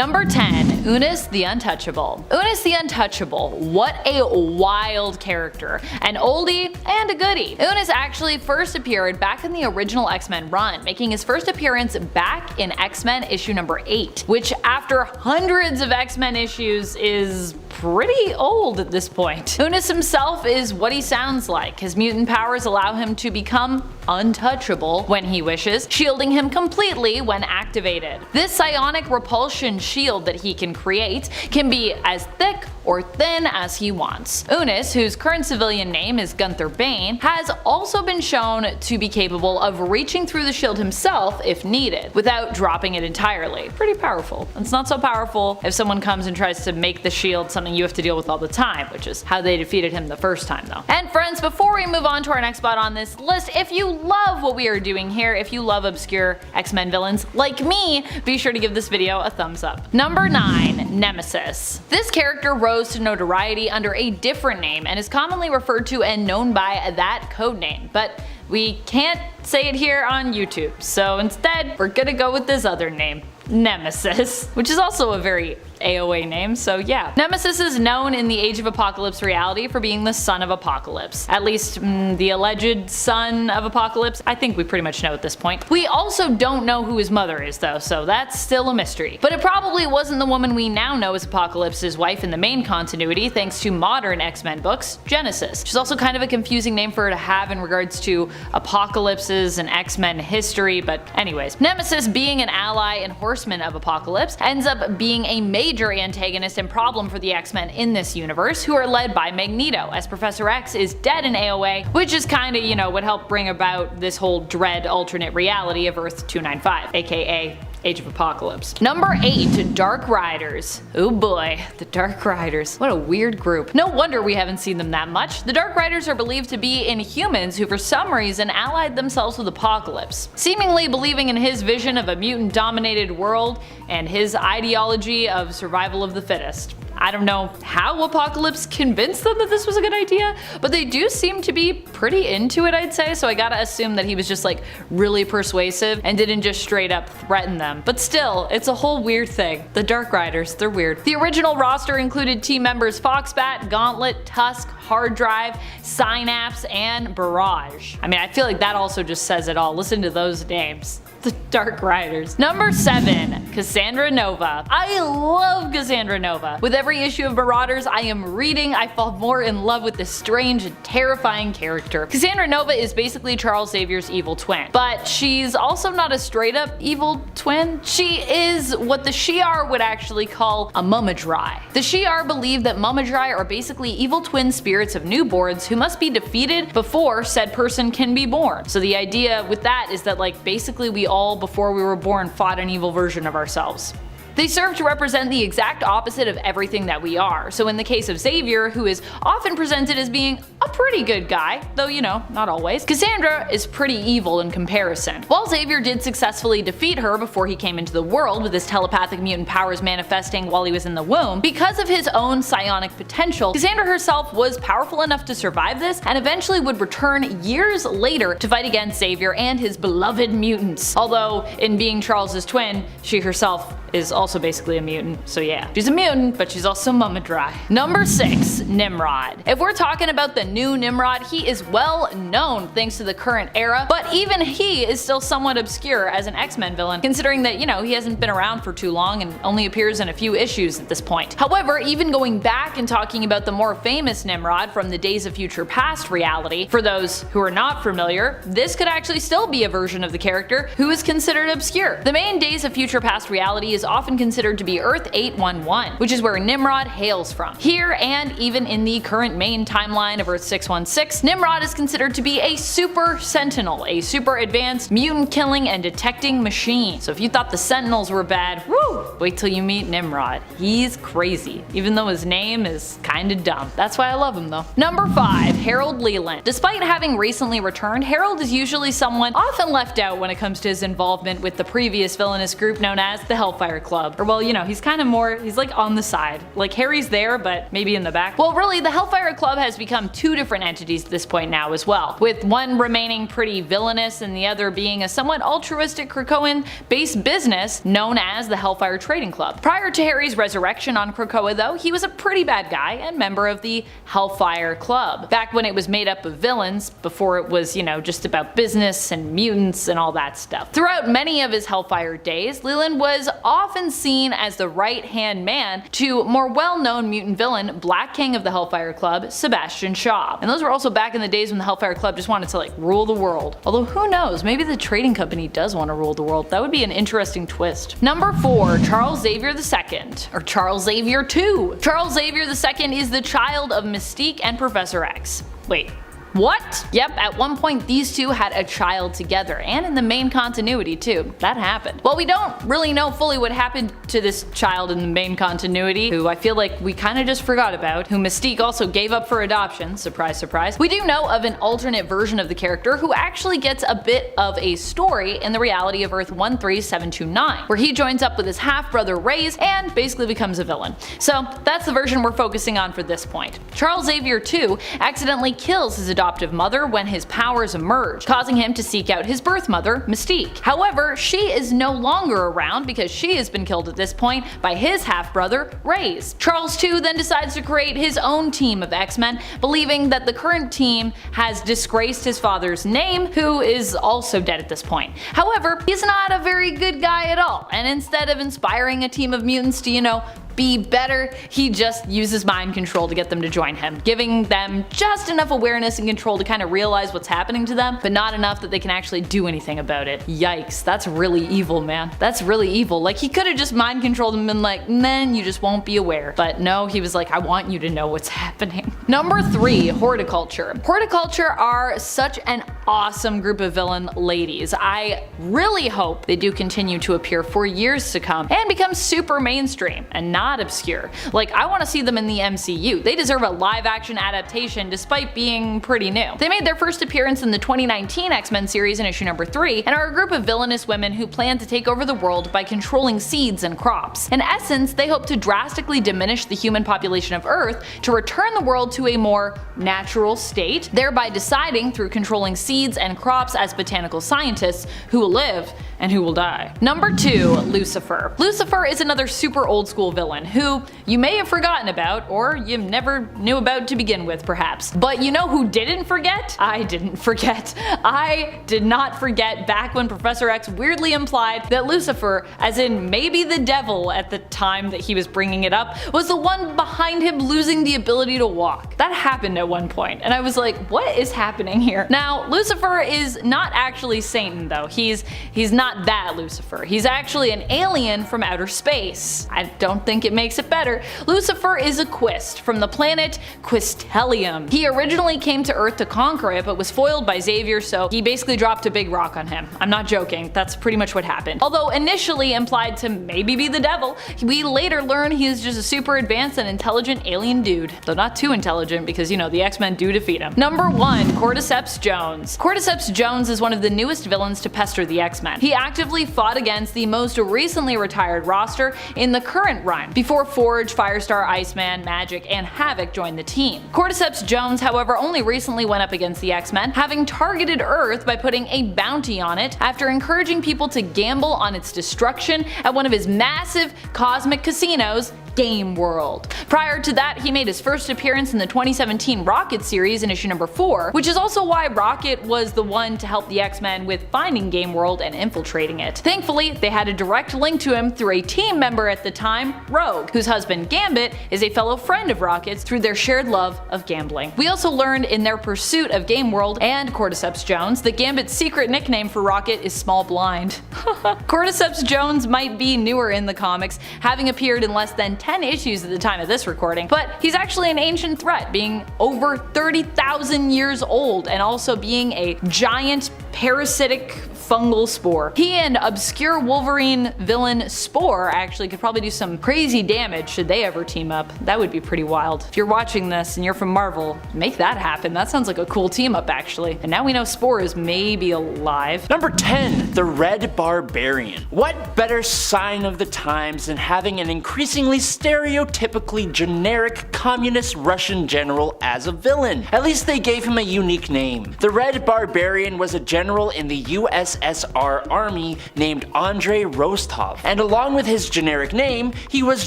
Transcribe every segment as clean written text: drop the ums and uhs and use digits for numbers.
Number 10. Unis the Untouchable. Unis the Untouchable, what a wild character. An oldie and a goodie. Unis actually first appeared back in the original X-Men run, making his first appearance back in X-Men issue number 8, which after hundreds of X-Men issues is pretty old at this point. Unis himself is what he sounds like. His mutant powers allow him to become untouchable when he wishes, shielding him completely when activated. This psionic repulsion shield that he can create can be as thick or thin as he wants. Unis, whose current civilian name is Gunther Bane, has also been shown to be capable of reaching through the shield himself if needed, without dropping it entirely. Pretty powerful. It's not so powerful if someone comes and tries to make the shield something you have to deal with all the time, which is how they defeated him the first time though. And friends, before we move on to our next spot on this list, if you love what we are doing here, if you love obscure X-Men villains like me, be sure to give this video a thumbs up. Number 9. Nemesis. This character rose to notoriety under a different name and is commonly referred to and known by that codename, but we can't say it here on YouTube, so instead we're gonna go with this other name, Nemesis, which is also a very AOA name, so yeah. Nemesis is known in the Age of Apocalypse reality for being the son of Apocalypse. At least, the alleged son of Apocalypse. I think we pretty much know at this point. We also don't know who his mother is though, so that's still a mystery. But it probably wasn't the woman we now know as Apocalypse's wife in the main continuity thanks to modern X-Men books, Genesis. Which is also kind of a confusing name for her to have in regards to Apocalypse's and X-Men history, but anyways. Nemesis, being an ally and horseman of Apocalypse, ends up being a major antagonist and problem for the X-Men in this universe, who are led by Magneto, as Professor X is dead in AOA, which is kinda, you know, what helped bring about this whole dread alternate reality of Earth 295, aka Age of Apocalypse. Number 8. Dark Riders. Oh boy, the Dark Riders. What a weird group. No wonder we haven't seen them that much. The Dark Riders are believed to be Inhumans who for some reason allied themselves with Apocalypse, seemingly believing in his vision of a mutant-dominated world and his ideology of survival of the fittest. I don't know how Apocalypse convinced them that this was a good idea, but they do seem to be pretty into it, I'd say, so I gotta assume that he was just like really persuasive and didn't just straight up threaten them. But still, it's a whole weird thing. The Dark Riders, they're weird. The original roster included team members Foxbat, Gauntlet, Tusk, Hard Drive, Synapse, and Barrage. I mean, I feel like that also just says it all. Listen to those names. The Dark Riders. Number 7. Cassandra Nova. I love Cassandra Nova. With every issue of Marauders I am reading, I fall more in love with this strange and terrifying character. Cassandra Nova is basically Charles Xavier's evil twin, but she's also not a straight up evil twin. She is what the Shi'ar would actually call a Mumadrai. The Shi'ar believe that Mumadrai are basically evil twin spirits of newborns who must be defeated before said person can be born. So the idea with that is that like basically we all before we were born fought an evil version of ourselves. They serve to represent the exact opposite of everything that we are. So in the case of Xavier, who is often presented as being a pretty good guy, though you know, not always, Cassandra is pretty evil in comparison. While Xavier did successfully defeat her before he came into the world with his telepathic mutant powers manifesting while he was in the womb, because of his own psionic potential, Cassandra herself was powerful enough to survive this and eventually would return years later to fight against Xavier and his beloved mutants. Although in being Charles's twin, she herself is also basically a mutant, so yeah. She's a mutant, but she's also Mumadrai. Number 6. Nimrod. If we're talking about the new Nimrod, he is well known thanks to the current era, but even he is still somewhat obscure as an X-Men villain, considering that, you know, he hasn't been around for too long and only appears in a few issues at this point. However, even going back and talking about the more famous Nimrod from the Days of Future Past reality, for those who are not familiar, this could actually still be a version of the character who is considered obscure. The main Days of Future Past reality is often considered to be Earth 811, which is where Nimrod hails from. Here, and even in the current main timeline of Earth 616, Nimrod is considered to be a super sentinel, a super advanced mutant killing and detecting machine. So if you thought the Sentinels were bad, woo! Wait till you meet Nimrod. He's crazy, even though his name is kinda dumb. That's why I love him though. Number 5. Harold Leland. Despite having recently returned, Harold is usually someone often left out when it comes to his involvement with the previous villainous group known as the Hellfire Hellfire Club. Or well, you know, he's kind of more, he's like on the side. Like Harry's there, but maybe in the back. Well, really, the Hellfire Club has become two different entities at this point now as well, with one remaining pretty villainous and the other being a somewhat altruistic Krakoan-based business known as the Hellfire Trading Club. Prior to Harry's resurrection on Krakoa though, he was a pretty bad guy and member of the Hellfire Club, back when it was made up of villains, before it was, you know, just about business and mutants and all that stuff. Throughout many of his Hellfire days, Leland was often seen as the right-hand man to more well-known mutant villain, Black King of the Hellfire Club, Sebastian Shaw. And those were also back in the days when the Hellfire Club just wanted to like rule the world. Although who knows, maybe the trading company does want to rule the world. That would be an interesting twist. Number 4, Charles Xavier II, or Charles Xavier II. Charles Xavier II is the child of Mystique and Professor X. Wait. What? Yep, at one point these two had a child together, and in the main continuity too. That happened. Well, we don't really know fully what happened to this child in the main continuity, who I feel like we kinda just forgot about, who Mystique also gave up for adoption, surprise surprise. We do know of an alternate version of the character who actually gets a bit of a story in the reality of Earth 13729, where he joins up with his half-brother Reyes and basically becomes a villain. So that's the version we're focusing on for this point. Charles Xavier II accidentally kills his adoptive mother when his powers emerge, causing him to seek out his birth mother, Mystique. However, she is no longer around because she has been killed at this point by his half-brother, Reyes. Charles II then decides to create his own team of X-Men, believing that the current team has disgraced his father's name, who is also dead at this point. However, he's not a very good guy at all, and instead of inspiring a team of mutants to, you know, be better, he just uses mind control to get them to join him, giving them just enough awareness and control to kind of realize what's happening to them, but not enough that they can actually do anything about it. Yikes, that's really evil, man. That's really evil. Like, he could have just mind controlled them and been like, then you just won't be aware. But no, he was like, I want you to know what's happening. Number 3, Horticulture. Horticulture are such an awesome group of villain ladies. I really hope they do continue to appear for years to come and become super mainstream and not obscure. Like, I want to see them in the MCU. They deserve a live-action adaptation despite being pretty new. They made their first appearance in the 2019 X-Men series in issue number 3 and are a group of villainous women who plan to take over the world by controlling seeds and crops. In essence, they hope to drastically diminish the human population of Earth to return the world to a more natural state, thereby deciding through controlling seeds and crops as botanical scientists who will live and who will die. Number 2, Lucifer. Lucifer is another super old school villain who you may have forgotten about, or you never knew about to begin with perhaps. But you know who didn't forget? I didn't forget. I did not forget back when Professor X weirdly implied that Lucifer, as in maybe the devil at the time that he was bringing it up, was the one behind him losing the ability to walk. That happened at one point, and I was like, what is happening here? Now, Lucifer is not actually Satan though. He's not that Lucifer. He's actually an alien from outer space. I don't think it makes it better. Lucifer is a Quist from the planet Quistelium. He originally came to Earth to conquer it, but was foiled by Xavier, so he basically dropped a big rock on him. I'm not joking, that's pretty much what happened. Although initially implied to maybe be the devil, we later learn he is just a super advanced and intelligent alien dude. Though not too intelligent, because you know, the X-Men do defeat him. Number 1, Cordyceps Jones. Cordyceps Jones is one of the newest villains to pester the X-Men. He actively fought against the most recently retired roster in the current run, before Forge, Firestar, Iceman, Magic, and Havoc joined the team. Cordyceps Jones, however, only recently went up against the X-Men, having targeted Earth by putting a bounty on it after encouraging people to gamble on its destruction at one of his massive cosmic casinos, Game World. Prior to that, he made his first appearance in the 2017 Rocket series in issue number 4, which is also why Rocket was the one to help the X-Men with finding Game World and infiltrating it. Thankfully, they had a direct link to him through a team member at the time, Rogue, whose husband Gambit is a fellow friend of Rocket's through their shared love of gambling. We also learned in their pursuit of Game World and Cordyceps Jones that Gambit's secret nickname for Rocket is Small Blind. Cordyceps Jones might be newer in the comics, having appeared in less than 10 issues at the time of this recording, but he's actually an ancient threat, being over 30,000 years old and also being a giant parasitic fungal Spore. He and obscure Wolverine villain Spore actually could probably do some crazy damage should they ever team up. That would be pretty wild. If you're watching this and you're from Marvel, make that happen. That sounds like a cool team up actually. And now we know Spore is maybe alive. Number 10. The Red Barbarian. What better sign of the times than having an increasingly stereotypically generic communist Russian general as a villain? At least they gave him a unique name. The Red Barbarian was a general in the USSR Army named Andrei Rostov, and along with his generic name, he was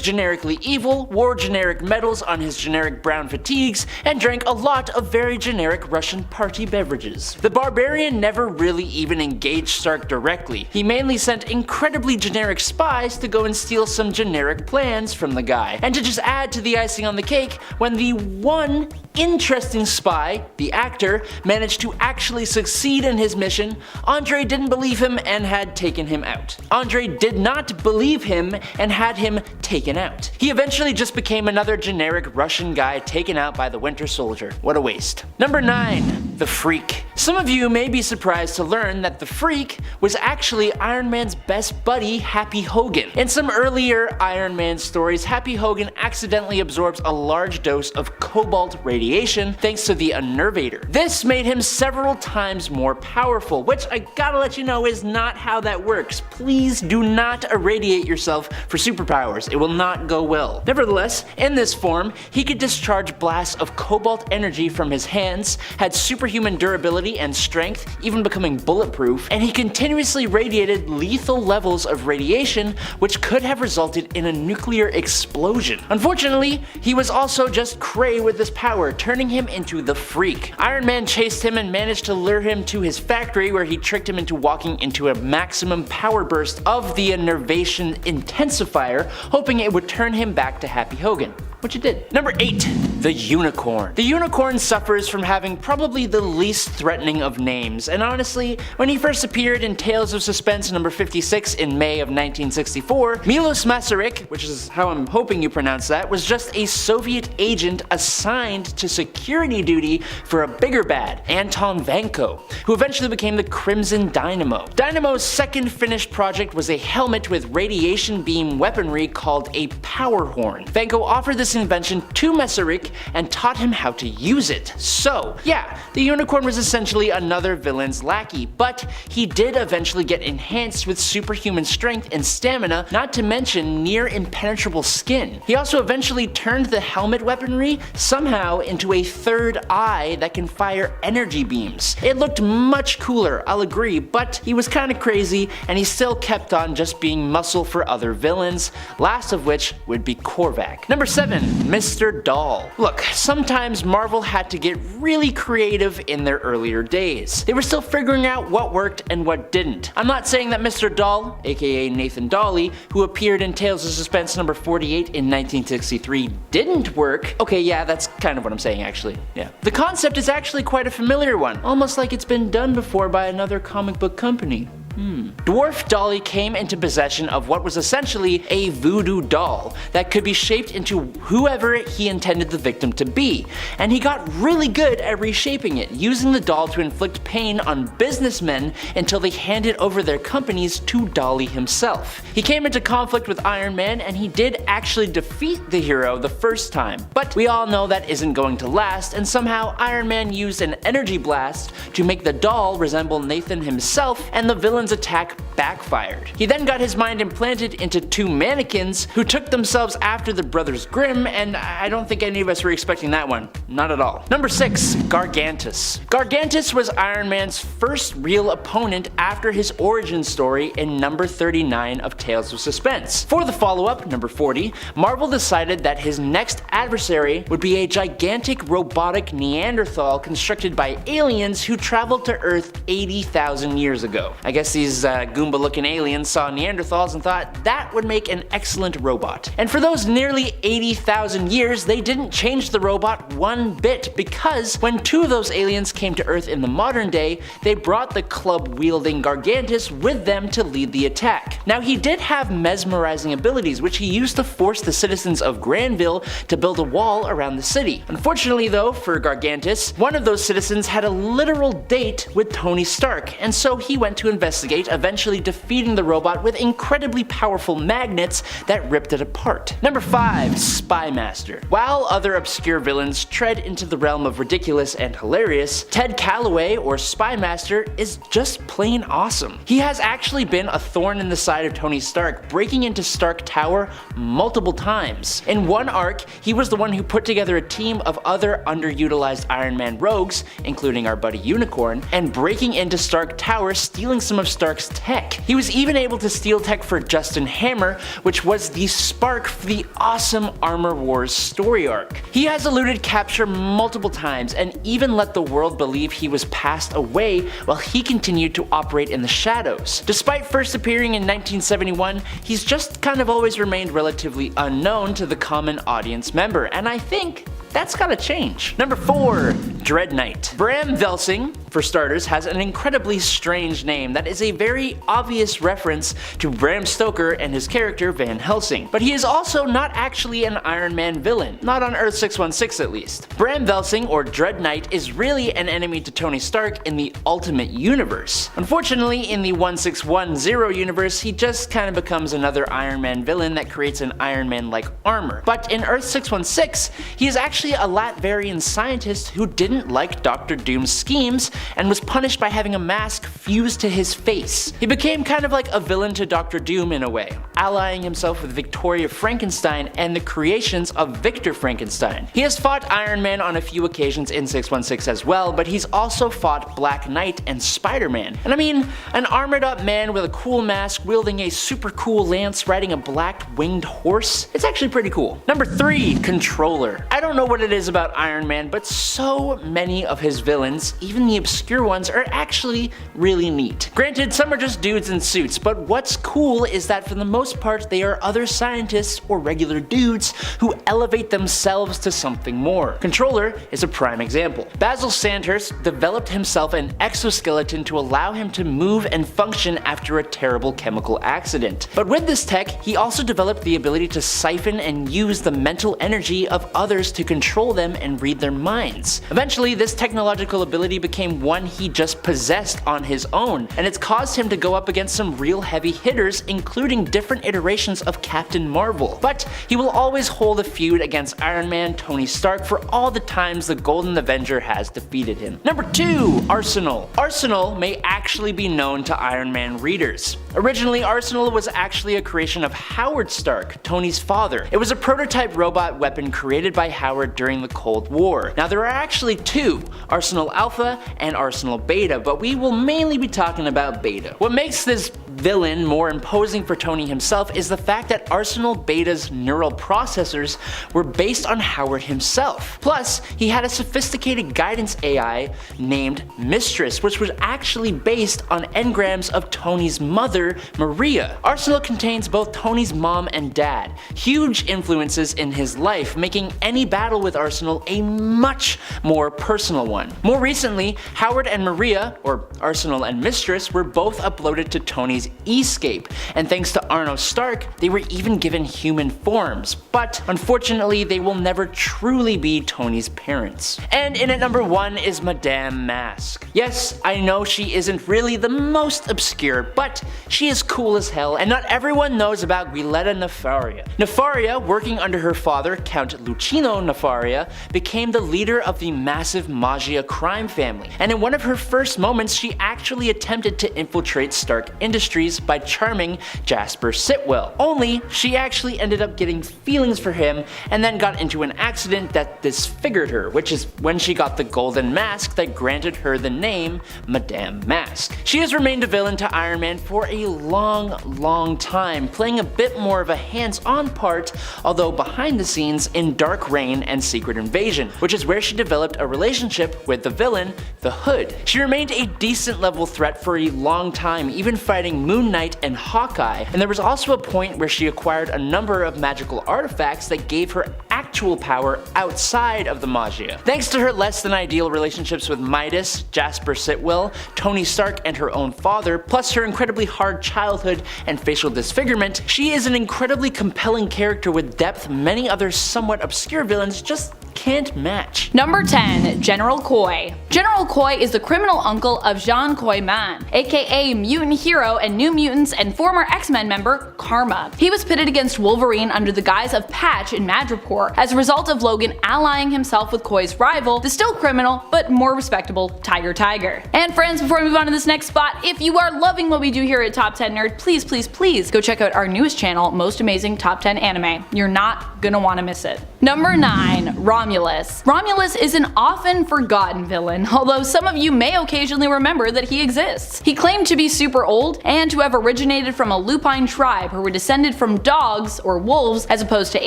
generically evil, wore generic medals on his generic brown fatigues, and drank a lot of very generic Russian party beverages. The Barbarian never really even engaged Stark directly. He mainly sent incredibly generic spies to go and steal some generic plans from the guy. And to just add to the icing on the cake, when the one interesting spy, the actor, managed to actually succeed in his mission, Andrei didn't believe him and had taken him out. Andrei did not believe him and had him taken out. He eventually just became another generic Russian guy taken out by the Winter Soldier. What a waste. Number 9. The Freak. Some of you may be surprised to learn that the Freak was actually Iron Man's best buddy, Happy Hogan. In some earlier Iron Man stories, Happy Hogan accidentally absorbs a large dose of cobalt radiation thanks to the Unnervator. This made him several times more powerful, which I gotta let you know is not how that works. Please do not irradiate yourself for superpowers. It will not go well. Nevertheless, in this form, he could discharge blasts of cobalt energy from his hands, had superhuman durability and strength, even becoming bulletproof, and he continuously radiated lethal levels of radiation which could have resulted in a nuclear explosion. Unfortunately, he was also just cray with this power, turning him into the Freak. Iron Man chased him and managed to lure him to his factory where he tricked him into walking into a maximum power burst of the Innervation intensifier, hoping it would turn him back to Happy Hogan. Which it did. Number 8. The Unicorn. The Unicorn suffers from having probably the least threatening of names, and honestly, when he first appeared in Tales of Suspense number 56 in May of 1964, Milos Masaryk, which is how I'm hoping you pronounce that, was just a Soviet agent assigned to security duty for a bigger bad, Anton Vanko, who eventually became the Crimson Dynamo. Dynamo's second finished project was a helmet with radiation beam weaponry called a Power Horn. Vanko offered this invention to Masaryk and taught him how to use it. So, yeah, the Unicorn was essentially another villain's lackey, but he did eventually get enhanced with superhuman strength and stamina, not to mention near impenetrable skin. He also eventually turned the helmet weaponry somehow into a third eye that can fire energy beams. It looked much cooler, I'll agree, but he was kinda crazy and he still kept on just being muscle for other villains, last of which would be Korvac. Number 7. Mr. Doll. Look, sometimes Marvel had to get really creative in their earlier days. They were still figuring out what worked and what didn't. I'm not saying that Mr. Doll, aka Nathan Dawley, who appeared in Tales of Suspense number 48 in 1963, didn't work. Okay, yeah, that's kind of what I'm saying actually. Yeah. The concept is actually quite a familiar one, almost like it's been done before by another comic book company. Dwarf Dolly came into possession of what was essentially a voodoo doll that could be shaped into whoever he intended the victim to be, and he got really good at reshaping it, using the doll to inflict pain on businessmen until they handed over their companies to Dolly himself. He came into conflict with Iron Man and he did actually defeat the hero the first time, but we all know that isn't going to last, and somehow Iron Man used an energy blast to make the doll resemble Nathan himself, and the villain's attack backfired. He then got his mind implanted into two mannequins who took themselves after the Brothers Grimm, and I don't think any of us were expecting that one. Not at all. Number 6. Gargantus. Gargantus was Iron Man's first real opponent after his origin story in number 39 of Tales of Suspense. For the follow-up, number 40, Marvel decided that his next adversary would be a gigantic robotic Neanderthal constructed by aliens who traveled to Earth 80,000 years ago. I guess these Goomba-looking aliens saw Neanderthals and thought that would make an excellent robot. And for those nearly 80,000 years, they didn't change the robot one bit, because when two of those aliens came to Earth in the modern day, they brought the club-wielding Gargantus with them to lead the attack. Now, he did have mesmerizing abilities, which he used to force the citizens of Granville to build a wall around the city. Unfortunately though, for Gargantus, one of those citizens had a literal date with Tony Stark, and so he went to investigate investigate, eventually defeating the robot with incredibly powerful magnets that ripped it apart. Number 5. Spy Master. While other obscure villains tread into the realm of ridiculous and hilarious, Ted Calloway, or Spy Master, is just plain awesome. He has actually been a thorn in the side of Tony Stark, breaking into Stark Tower multiple times. In one arc, he was the one who put together a team of other underutilized Iron Man rogues, including our buddy Unicorn, and breaking into Stark Tower, stealing some of Stark's tech. He was even able to steal tech for Justin Hammer, which was the spark for the awesome Armor Wars story arc. He has eluded capture multiple times and even let the world believe he was passed away while he continued to operate in the shadows. Despite first appearing in 1971, he's just kind of always remained relatively unknown to the common audience member, and I think that's gotta change. Number 4. Dread Knight. Bram Velsing, for starters, has an incredibly strange name that is a very obvious reference to Bram Stoker and his character Van Helsing. But he is also not actually an Iron Man villain, not on Earth 616 at least. Bram Velsing, or Dread Knight, is really an enemy to Tony Stark in the Ultimate Universe. Unfortunately, in the 1610 universe, he just kind of becomes another Iron Man villain that creates an Iron Man-like armor. But in Earth 616, he is actually a Latvarian scientist who didn't like Dr. Doom's schemes and was punished by having a mask fused to his face. He became kind of like a villain to Dr. Doom in a way, allying himself with Victoria Frankenstein and the creations of Victor Frankenstein. He has fought Iron Man on a few occasions in 616 as well, but he's also fought Black Knight and Spider-Man. And I mean, an armored up man with a cool mask wielding a super cool lance riding a black winged horse? It's actually pretty cool. Number 3. Controller. I don't know what it is about Iron Man, but so many of his villains, even the obscure ones, are actually really neat. Granted, some are just dudes in suits, but what's cool is that for the most part they are other scientists or regular dudes who elevate themselves to something more. Controller is a prime example. Basil Sandhurst developed himself an exoskeleton to allow him to move and function after a terrible chemical accident. But with this tech, he also developed the ability to siphon and use the mental energy of others to control them and read their minds. Eventually, this technological ability became one he just possessed on his own, and it's caused him to go up against some real heavy hitters, including different iterations of Captain Marvel. But he will always hold a feud against Iron Man, Tony Stark, for all the times the Golden Avenger has defeated him. Number 2. Arsenal. Arsenal may actually be known to Iron Man readers. Originally, Arsenal was actually a creation of Howard Stark, Tony's father. It was a prototype robot weapon created by Howard during the Cold War. Now there are actually 2, Arsenal Alpha and Arsenal Beta, but we will mainly be talking about Beta. What makes this villain more imposing for Tony himself is the fact that Arsenal Beta's neural processors were based on Howard himself. Plus, he had a sophisticated guidance AI named Mistress, which was actually based on engrams of Tony's mother, Maria. Arsenal contains both Tony's mom and dad, huge influences in his life, making any battle with Arsenal a much more personal one. More recently, Howard and Maria, or Arsenal and Mistress, were both uploaded to Tony's E-scape, and thanks to Arno Stark, they were even given human forms, but unfortunately they will never truly be Tony's parents. And in at number 1 is Madame Mask. Yes, I know she isn't really the most obscure, but she is cool as hell, and not everyone knows about Guiletta Nefaria. Nefaria, working under her father, Count Lucino Nefaria, became the leader of the massive Magia crime family, and in one of her first moments she actually attempted to infiltrate Stark Industries by charming Jasper Sitwell. Only, she actually ended up getting feelings for him and then got into an accident that disfigured her, which is when she got the golden mask that granted her the name Madame Mask. She has remained a villain to Iron Man for a long time, playing a bit more of a hands-on part, although behind the scenes in Dark Reign and Secret Invasion, which is where she developed a relationship with the villain, the Hood. She remained a decent level threat for a long time, even fighting Moon Knight and Hawkeye, and there was also a point where she acquired a number of magical artifacts that gave her actual power outside of the Magia. Thanks to her less than ideal relationships with Midas, Jasper Sitwell, Tony Stark, and her own father, plus her incredibly hard childhood and facial disfigurement, she is an incredibly compelling character with depth many other somewhat obscure villains just can't match. Number 10. General Koi. General Koi is the criminal uncle of Jean Koi Man, aka mutant hero and New Mutants and former X-Men member Karma. He was pitted against Wolverine under the guise of Patch in Madripoor as a result of Logan allying himself with Koi's rival, the still criminal but more respectable Tiger. And friends, before we move on to this next spot, if you are loving what we do here at Top 10 Nerd, please go check out our newest channel, Most Amazing Top 10 Anime. You're not gonna want to miss it. Number 9. Romulus. Romulus is an often forgotten villain, although some of you may occasionally remember that he exists. He claimed to be super old and to have originated from a lupine tribe who were descended from dogs or wolves as opposed to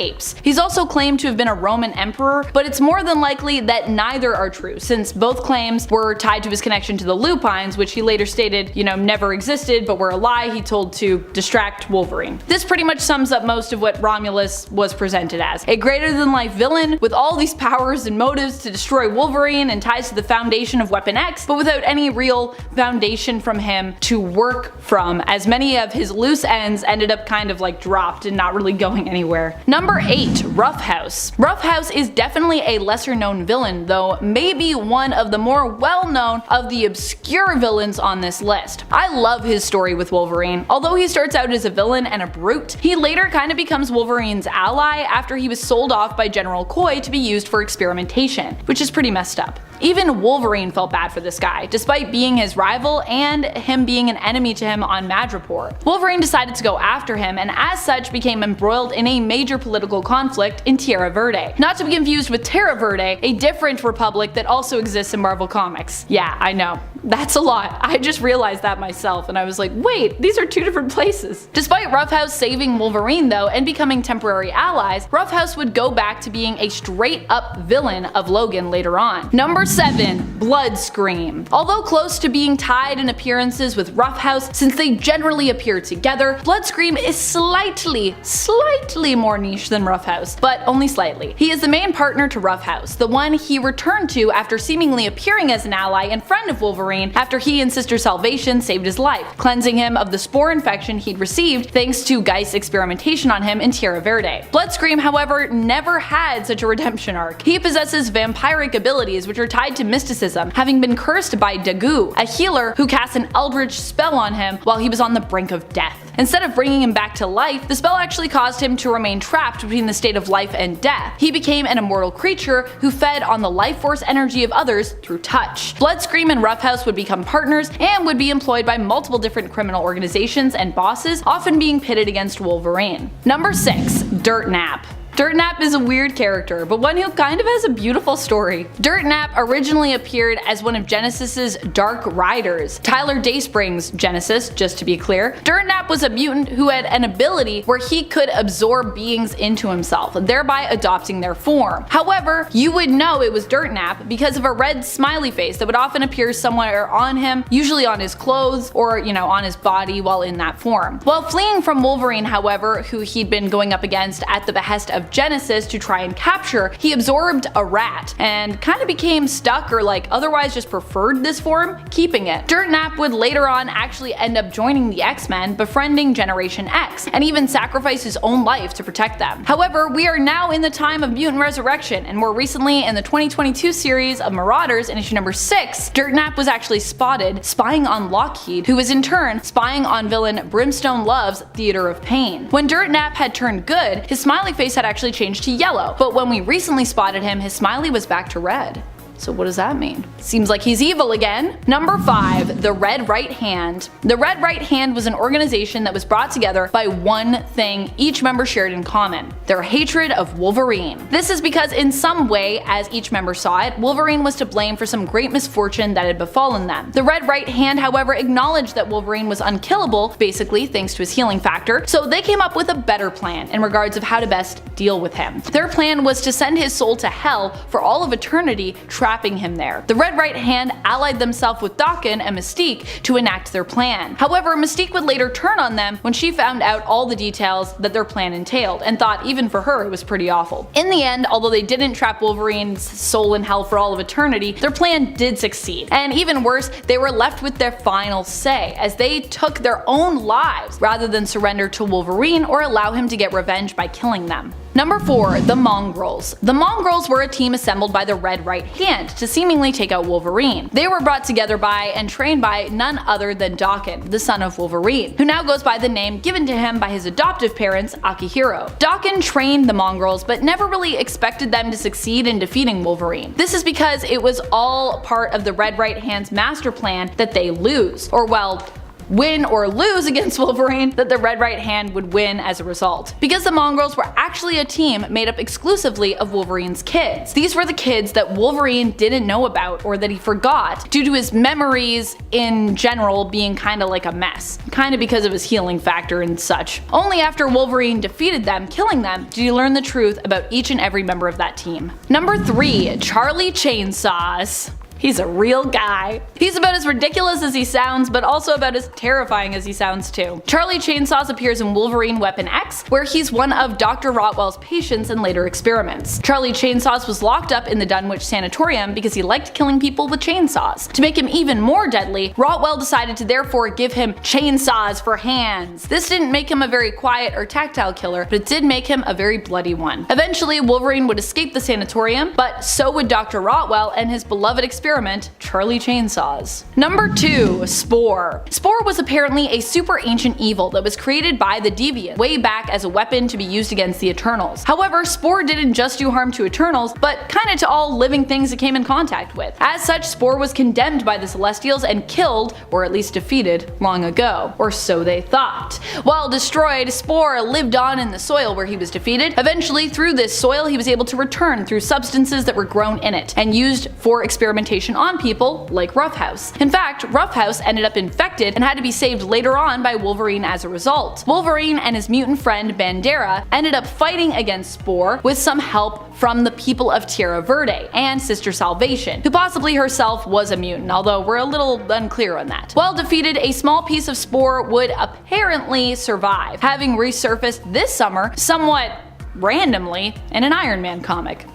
apes. He's also claimed to have been a Roman emperor, but it's more than likely that neither are true, since both claims were tied to his connection to the lupines, which he later stated, never existed but were a lie he told to distract Wolverine. This pretty much sums up most of what Romulus was presented as. A greater than life villain with all these powers and motives to destroy Wolverine and ties to the foundation of Weapon X, but without any real foundation from him to work from, as many of his loose ends ended up kind of like dropped and not really going anywhere. Number 8. Ruff House. Ruff House is definitely a lesser known villain, though maybe one of the more well known of the obscure villains on this list. I love his story with Wolverine. Although he starts out as a villain and a brute, he later kind of becomes Wolverine's ally after he was sold off by General Koi to be used for experimentation, which is pretty messed up. Even Wolverine felt bad for this guy, despite being his rival and him being an enemy to him on Madripoor. Wolverine decided to go after him and as such became embroiled in a major political conflict in Tierra Verde. Not to be confused with Terra Verde, a different republic that also exists in Marvel Comics. Yeah, I know. That's a lot. I just realized that myself and I was like, wait, these are two different places. Despite Ruff House saving Wolverine though and becoming temporary allies, Ruff House would go back to being a straight up villain of Logan later on. Number 7. Bloodscream. Although close to being tied in appearances with Ruff House since they generally appear together, Bloodscream is slightly more niche than Ruff House, but only slightly. He is the main partner to Ruff House, the one he returned to after seemingly appearing as an ally and friend of Wolverine after he and Sister Salvation saved his life, cleansing him of the spore infection he'd received thanks to Geist's experimentation on him in Tierra Verde. Bloodscream, however, never had such a redemption arc. He possesses vampiric abilities which are tied to mysticism, having been cursed by Dagu, a healer who cast an eldritch spell on him while he was on the brink of death. Instead of bringing him back to life, the spell actually caused him to remain trapped between the state of life and death. He became an immortal creature who fed on the life force energy of others through touch. Bloodscream and Ruff House would become partners and would be employed by multiple different criminal organizations and bosses, often being pitted against Wolverine. Number 6. Dirtnap. Dirtnap is a weird character, but one who kind of has a beautiful story. Dirtnap originally appeared as one of Genesis's Dark Riders, Tyler Dayspring's Genesis, just to be clear. Dirtnap was a mutant who had an ability where he could absorb beings into himself, thereby adopting their form. However, you would know it was Dirtnap because of a red smiley face that would often appear somewhere on him, usually on his clothes or, on his body while in that form. While fleeing from Wolverine, however, who he'd been going up against at the behest of Genesis to try and capture, he absorbed a rat and kind of became stuck or otherwise just preferred this form, keeping it. Dirtnap would later on actually end up joining the X-Men, befriending Generation X, and even sacrifice his own life to protect them. However, we are now in the time of mutant resurrection, and more recently in the 2022 series of Marauders in issue number 6, Dirtnap was actually spotted spying on Lockheed, who was in turn spying on villain Brimstone Love's Theater of Pain. When Dirtnap had turned good, his smiley face had actually changed to yellow, but when we recently spotted him, his smiley was back to red. So what does that mean? Seems like he's evil again. Number 5. The Red Right Hand. The Red Right Hand was an organization that was brought together by one thing each member shared in common: their hatred of Wolverine. This is because in some way, as each member saw it, Wolverine was to blame for some great misfortune that had befallen them. The Red Right Hand, however, acknowledged that Wolverine was unkillable, basically thanks to his healing factor, so they came up with a better plan in regards of how to best deal with him. Their plan was to send his soul to hell for all of eternity, trapping him there. The Red Right Hand allied themselves with Daken and Mystique to enact their plan. However, Mystique would later turn on them when she found out all the details that their plan entailed, and thought even for her it was pretty awful. In the end, although they didn't trap Wolverine's soul in hell for all of eternity, their plan did succeed. And even worse, they were left with their final say, as they took their own lives rather than surrender to Wolverine or allow him to get revenge by killing them. Number 4. The Mongrels. The Mongrels were a team assembled by the Red Right Hand to seemingly take out Wolverine. They were brought together by and trained by none other than Daken, the son of Wolverine, who now goes by the name given to him by his adoptive parents, Akihiro. Daken trained the Mongrels but never really expected them to succeed in defeating Wolverine. This is because it was all part of the Red Right Hand's master plan that they lose, or well, win or lose against Wolverine, that the Red Right Hand would win as a result. Because the Mongrels were actually a team made up exclusively of Wolverine's kids. These were the kids that Wolverine didn't know about or that he forgot due to his memories in general being kinda like a mess. Kinda because of his healing factor and such. Only after Wolverine defeated them, killing them, did he learn the truth about each and every member of that team. Number 3. Charlie Chainsaws. He's a real guy. He's about as ridiculous as he sounds, but also about as terrifying as he sounds too. Charlie Chainsaws appears in Wolverine Weapon X, where he's one of Dr. Rotwell's patients in later experiments. Charlie Chainsaws was locked up in the Dunwich Sanatorium because he liked killing people with chainsaws. To make him even more deadly, Rotwell decided to therefore give him chainsaws for hands. This didn't make him a very quiet or tactile killer, but it did make him a very bloody one. Eventually, Wolverine would escape the sanatorium, but so would Dr. Rotwell and his beloved experiment, Charlie Chainsaws. Number 2. Spore. Spore was apparently a super ancient evil that was created by the Deviants way back as a weapon to be used against the Eternals. However, Spore didn't just do harm to Eternals, but kinda to all living things it came in contact with. As such, Spore was condemned by the Celestials and killed, or at least defeated, long ago. Or so they thought. While destroyed, Spore lived on in the soil where he was defeated. Eventually, through this soil, he was able to return through substances that were grown in it and used for experimentation on people like Ruff House. In fact, Ruff House ended up infected and had to be saved later on by Wolverine as a result. Wolverine and his mutant friend Bandera ended up fighting against Spore with some help from the people of Tierra Verde and Sister Salvation, who possibly herself was a mutant, although we're a little unclear on that. While defeated, a small piece of Spore would apparently survive, having resurfaced this summer somewhat randomly in an Iron Man comic.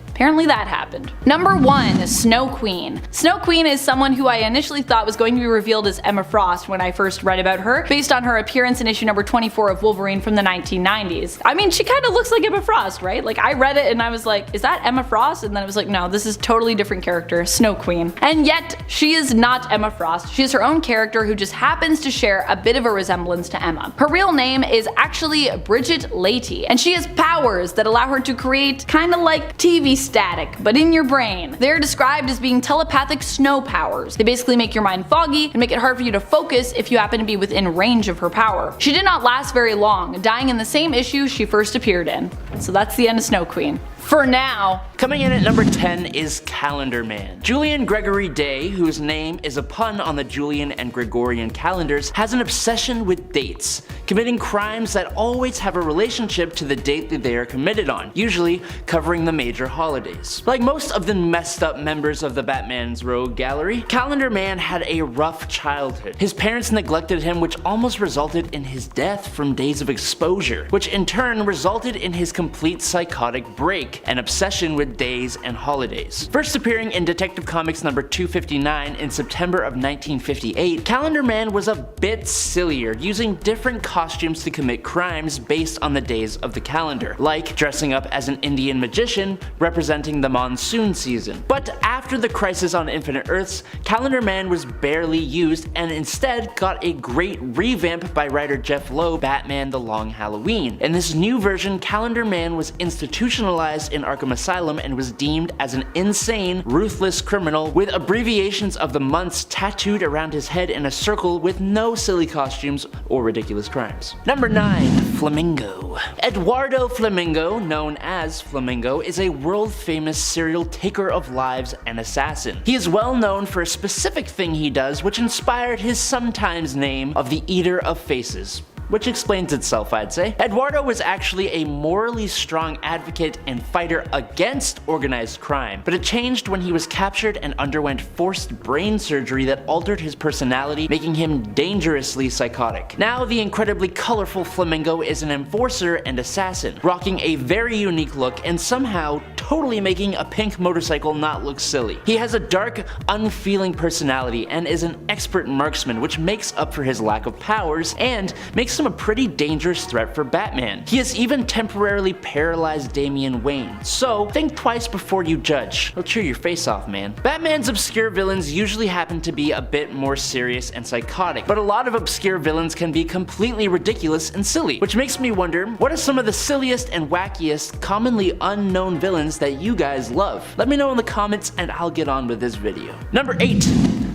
Apparently that happened. Number 1. Snow Queen. Snow Queen is someone who I initially thought was going to be revealed as Emma Frost when I first read about her, based on her appearance in issue number 24 of Wolverine from the 1990s. I mean, she kinda looks like Emma Frost, right? Like, I read it and I was like, is that Emma Frost? And then I was like, no, this is totally different character, Snow Queen. And yet, she is not Emma Frost. She is her own character who just happens to share a bit of a resemblance to Emma. Her real name is actually Bridget Leahy, and she has powers that allow her to create kinda like TV static, but in your brain. They're described as being telepathic snow powers. They basically make your mind foggy and make it hard for you to focus if you happen to be within range of her power. She did not last very long, dying in the same issue she first appeared in. So that's the end of Snow Queen. For now. Coming in at number 10 is Calendar Man. Julian Gregory Day, whose name is a pun on the Julian and Gregorian calendars, has an obsession with dates, committing crimes that always have a relationship to the date that they are committed on, usually covering the major holidays. Like most of the messed up members of the Batman's rogue gallery, Calendar Man had a rough childhood. His parents neglected him, which almost resulted in his death from days of exposure, which in turn resulted in his complete psychotic break, an obsession with days and holidays. First appearing in Detective Comics number 259 in September of 1958, Calendar Man was a bit sillier, using different costumes to commit crimes based on the days of the calendar, like dressing up as an Indian magician representing the monsoon season. But after the Crisis on Infinite Earths, Calendar Man was barely used and instead got a great revamp by writer Jeff Loeb, Batman The Long Halloween. In this new version, Calendar Man was institutionalized in Arkham Asylum and was deemed as an insane, ruthless criminal with abbreviations of the months tattooed around his head in a circle with no silly costumes or ridiculous crimes. Number 9. Flamingo. Eduardo Flamingo, known as Flamingo, is a world-famous serial taker of lives and assassin. He is well known for a specific thing he does, which inspired his sometimes name of the Eater of Faces. Which explains itself, I'd say. Eduardo was actually a morally strong advocate and fighter against organized crime, but it changed when he was captured and underwent forced brain surgery that altered his personality, making him dangerously psychotic. Now, the incredibly colorful Flamingo is an enforcer and assassin, rocking a very unique look and somehow totally making a pink motorcycle not look silly. He has a dark, unfeeling personality and is an expert marksman, which makes up for his lack of powers and makes him a pretty dangerous threat for Batman. He has even temporarily paralyzed Damian Wayne, so think twice before you judge. He'll chew your face off, man. Batman's obscure villains usually happen to be a bit more serious and psychotic, but a lot of obscure villains can be completely ridiculous and silly, which makes me wonder, what are some of the silliest and wackiest, commonly unknown villains that you guys love? Let me know in the comments and I'll get on with this video. Number 8.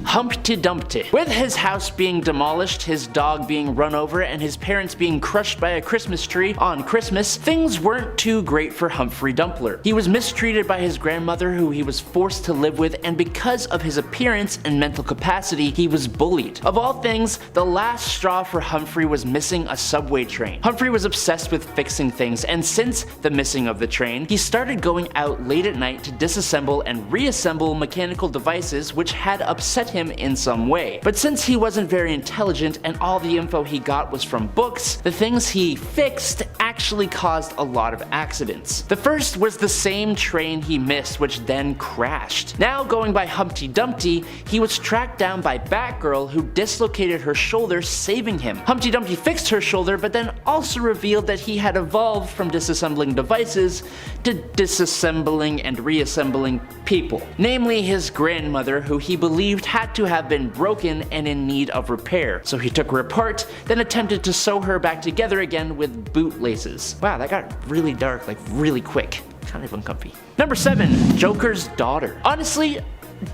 Humpty Dumpty. With his house being demolished, his dog being run over, and his parents being crushed by a Christmas tree on Christmas, things weren't too great for Humphrey Dumpler. He was mistreated by his grandmother, who he was forced to live with, and because of his appearance and mental capacity, he was bullied. Of all things, the last straw for Humphrey was missing a subway train. Humphrey was obsessed with fixing things, and since the missing of the train, he started going out late at night to disassemble and reassemble mechanical devices which had upset him in some way. But since he wasn't very intelligent and all the info he got was from books, the things he fixed actually caused a lot of accidents. The first was the same train he missed, which then crashed. Now going by Humpty Dumpty, he was tracked down by Batgirl, who dislocated her shoulder, saving him. Humpty Dumpty fixed her shoulder, but then also revealed that he had evolved from disassembling devices to disassembling and reassembling people. Namely his grandmother, who he believed had to have been broken and in need of repair. So he took her apart, then attempted to sew her back together again with bootlaces. Wow, that got really dark, like really quick. Kind of uncomfy. Number 7. Joker's daughter. Honestly,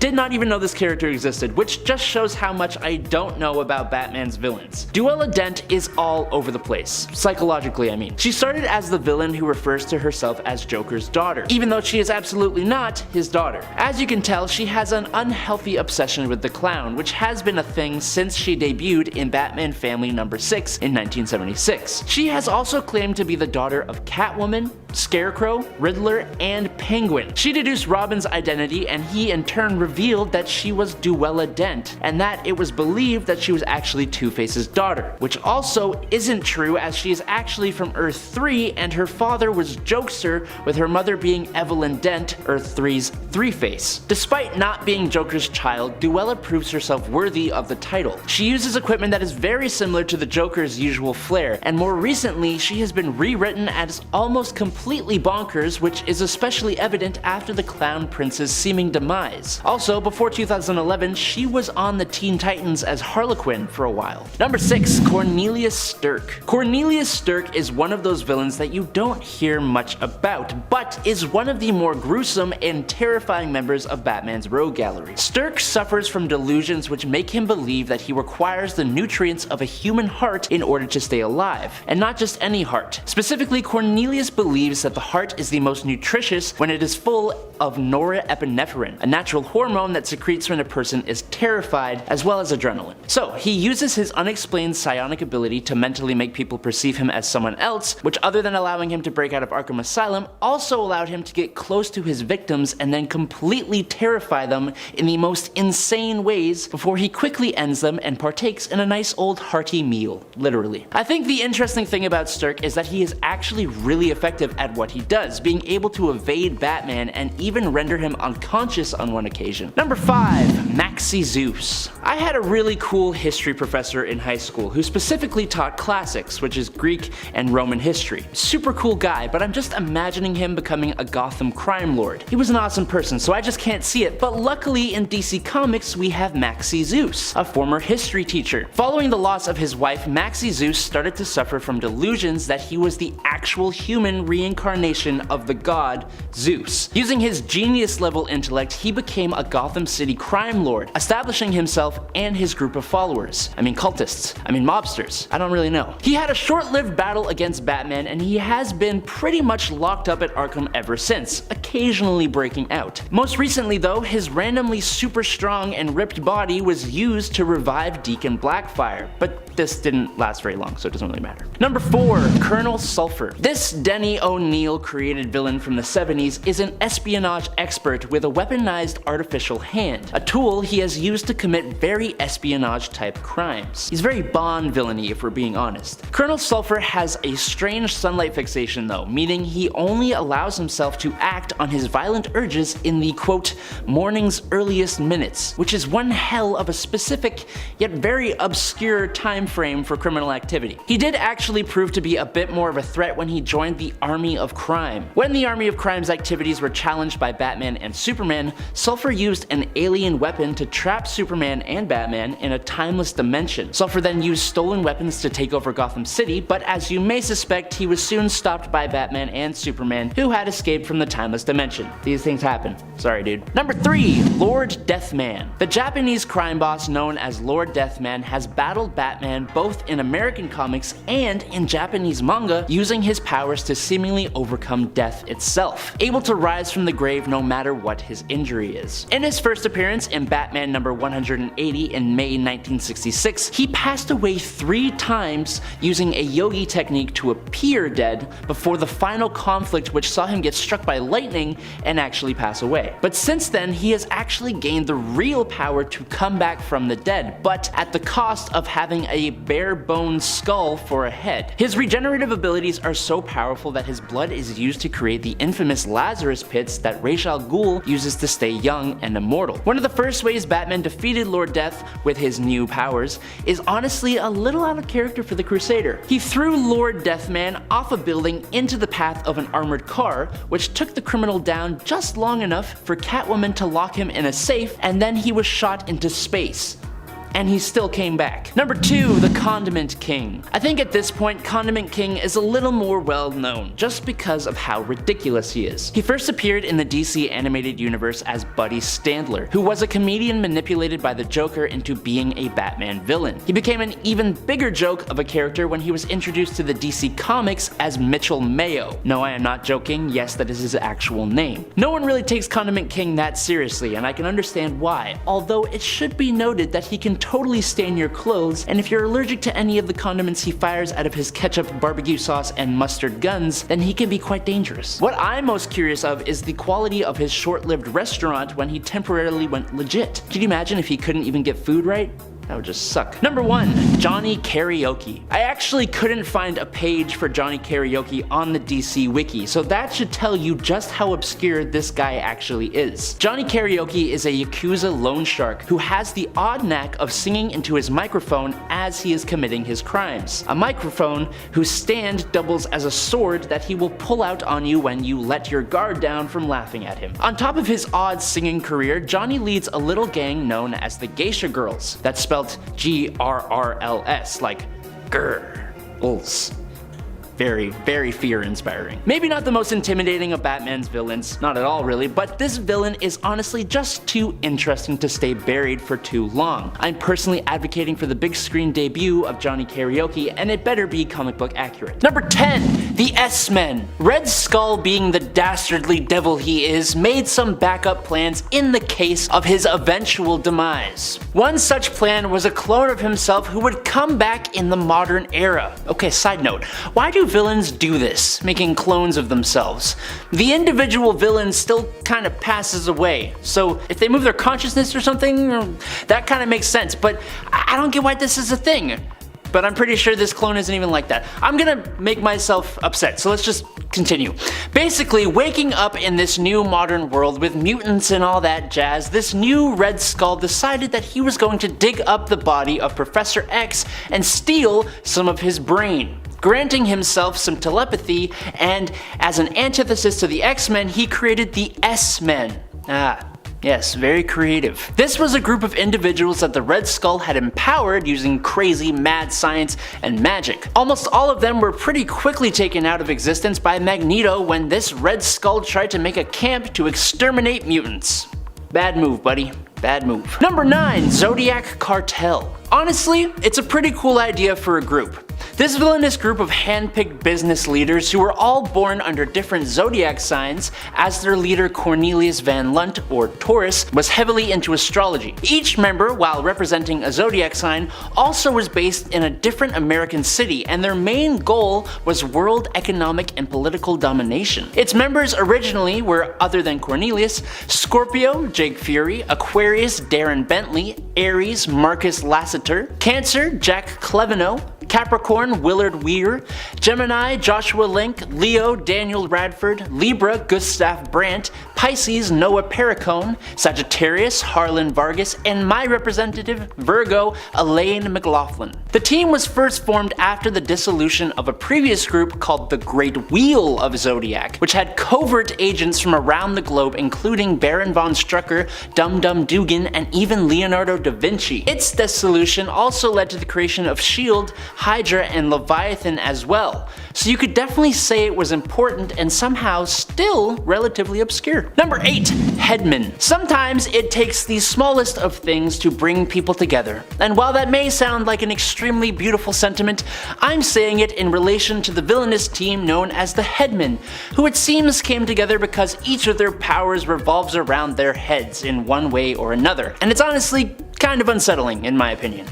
did not even know this character existed, which just shows how much I don't know about Batman's villains. Duella Dent is all over the place. Psychologically, I mean. She started as the villain who refers to herself as Joker's daughter, even though she is absolutely not his daughter. As you can tell, she has an unhealthy obsession with the clown, which has been a thing since she debuted in Batman Family number 6 in 1976. She has also claimed to be the daughter of Catwoman, Scarecrow, Riddler, and Penguin. She deduced Robin's identity, and he in turn revealed that she was Duella Dent, and that it was believed that she was actually Two-Face's daughter, which also isn't true, as she is actually from Earth 3 and her father was Jokester, with her mother being Evelyn Dent, Earth 3's Three-Face. Despite not being Joker's child, Duella proves herself worthy of the title. She uses equipment that is very similar to the Joker's usual flair, and more recently she has been rewritten as almost completely bonkers, which is especially evident after the Clown Prince's seeming demise. Also, before 2011, she was on the Teen Titans as Harlequin for a while. Number 6. Cornelius Stirk. Cornelius Stirk is one of those villains that you don't hear much about, but is one of the more gruesome and terrifying members of Batman's rogue gallery. Stirk suffers from delusions which make him believe that he requires the nutrients of a human heart in order to stay alive, and not just any heart. Specifically, Cornelius believes that the heart is the most nutritious when it is full of norepinephrine, a natural hormone that secretes when a person is terrified, as well as adrenaline. So he uses his unexplained psionic ability to mentally make people perceive him as someone else, which, other than allowing him to break out of Arkham Asylum, also allowed him to get close to his victims and then completely terrify them in the most insane ways before he quickly ends them and partakes in a nice old hearty meal, literally. I think the interesting thing about Stirk is that he is actually really effective at what he does, being able to evade Batman and even render him unconscious on one occasion. Number 5. Maxi Zeus. I had a really cool history professor in high school who specifically taught classics, which is Greek and Roman history. Super cool guy, but I'm just imagining him becoming a Gotham crime lord. He was an awesome person, so I just can't see it, but luckily in DC Comics we have Maxi Zeus, a former history teacher. Following the loss of his wife, Maxi Zeus started to suffer from delusions that he was the actual human reincarnation of the god Zeus. Using his genius level intellect, he became a Gotham City crime lord, establishing himself and his group of followers. I mean cultists, I mean mobsters, I don't really know. He had a short-lived battle against Batman, and he has been pretty much locked up at Arkham ever since, occasionally breaking out. Most recently though, his randomly super strong and ripped body was used to revive Deacon Blackfire, but this didn't last very long, so it doesn't really matter. Number 4. Colonel Sulfur. This Denny O'Neil created villain from the 70s is an espionage espionage expert with a weaponized artificial hand, a tool he has used to commit very espionage-type crimes. He's very Bond villainy if we're being honest. Colonel Sulfur has a strange sunlight fixation though, meaning he only allows himself to act on his violent urges in the quote, morning's earliest minutes, which is one hell of a specific yet very obscure time frame for criminal activity. He did actually prove to be a bit more of a threat when he joined the Army of Crime. When the Army of Crime's activities were challenged by Batman and Superman, Sulfur used an alien weapon to trap Superman and Batman in a timeless dimension. Sulfur then used stolen weapons to take over Gotham City, but as you may suspect, he was soon stopped by Batman and Superman, who had escaped from the timeless dimension. These things happen. Sorry, dude. Number 3. Lord Deathman. The Japanese crime boss known as Lord Deathman has battled Batman both in American comics and in Japanese manga, using his powers to seemingly overcome death itself, able to rise from the grave no matter what his injury is. In his first appearance in Batman number 180 in May 1966, he passed away 3 times using a yogi technique to appear dead before the final conflict, which saw him get struck by lightning and actually pass away. But since then, he has actually gained the real power to come back from the dead, but at the cost of having a bare bones skull for a head. His regenerative abilities are so powerful that his blood is used to create the infamous Lazarus pits that Ra's al Ghul uses to stay young and immortal. One of the first ways Batman defeated Lord Death with his new powers is honestly a little out of character for the Crusader. He threw Lord Deathman off a building into the path of an armored car, which took the criminal down just long enough for Catwoman to lock him in a safe, and then he was shot into space. And he still came back. Number 2, the Condiment King. I think at this point, Condiment King is a little more well known, just because of how ridiculous he is. He first appeared in the DC animated universe as Buddy Standler, who was a comedian manipulated by the Joker into being a Batman villain. He became an even bigger joke of a character when he was introduced to the DC comics as Mitchell Mayo. No, I am not joking, yes, that is his actual name. No one really takes Condiment King that seriously, and I can understand why, although it should be noted that he can totally stain your clothes, and if you're allergic to any of the condiments he fires out of his ketchup, barbecue sauce, and mustard guns, then he can be quite dangerous. What I'm most curious of is the quality of his short-lived restaurant when he temporarily went legit. Could you imagine if he couldn't even get food right? That would just suck. Number 1, Johnny Karaoke. I actually couldn't find a page for Johnny Karaoke on the DC wiki, so that should tell you just how obscure this guy actually is. Johnny Karaoke is a Yakuza loan shark who has the odd knack of singing into his microphone as he is committing his crimes. A microphone whose stand doubles as a sword that he will pull out on you when you let your guard down from laughing at him. On top of his odd singing career, Johnny leads a little gang known as the Geisha Girls. That's spelled Grrrls, like girls. Very, very fear-inspiring. Maybe not the most intimidating of Batman's villains, not at all really, but this villain is honestly just too interesting to stay buried for too long. I'm personally advocating for the big screen debut of Johnny Karaoke, and it better be comic book accurate. Number 10, the S-Men. Red Skull, being the dastardly devil he is, made some backup plans in the case of his eventual demise. One such plan was a clone of himself who would come back in the modern era. Okay, side note, why do villains do this, making clones of themselves? The individual villain still kind of passes away, so if they move their consciousness or something, that kind of makes sense, but I don't get why this is a thing. But I'm pretty sure this clone isn't even like that. I'm gonna make myself upset, so let's just continue. Basically, waking up in this new modern world with mutants and all that jazz, this new Red Skull decided that he was going to dig up the body of Professor X and steal some of his brain, granting himself some telepathy, and as an antithesis to the X-Men, he created the S-Men. Yes, very creative. This was a group of individuals that the Red Skull had empowered using crazy mad science and magic. Almost all of them were pretty quickly taken out of existence by Magneto when this Red Skull tried to make a camp to exterminate mutants. Bad move, buddy. Bad move. Number 9, Zodiac Cartel. Honestly, it's a pretty cool idea for a group. This villainous group of hand-picked business leaders who were all born under different zodiac signs, as their leader Cornelius Van Lunt, or Taurus, was heavily into astrology. Each member, while representing a zodiac sign, also was based in a different American city, and their main goal was world economic and political domination. Its members originally were, other than Cornelius, Scorpio, Jake Fury, Aquarius, Darren Bentley, Aries, Marcus Lassiter, Cancer, Jack Cleveno, Capricorn, Willard Weir, Gemini, Joshua Link, Leo, Daniel Radford, Libra, Gustav Brandt, Pisces, Noah Perricone, Sagittarius, Harlan Vargas, and my representative, Virgo, Elaine McLaughlin. The team was first formed after the dissolution of a previous group called the Great Wheel of Zodiac, which had covert agents from around the globe including Baron von Strucker, Dum Dum Dugan, and even Leonardo da Vinci. Its dissolution also led to the creation of S.H.I.E.L.D., Hydra, and Leviathan as well, so you could definitely say it was important and somehow still relatively obscure. Number 8. Headman. Sometimes it takes the smallest of things to bring people together, and while that may sound like an extremely beautiful sentiment, I'm saying it in relation to the villainous team known as the Headmen, who it seems came together because each of their powers revolves around their heads in one way or another, and it's honestly kind of unsettling in my opinion.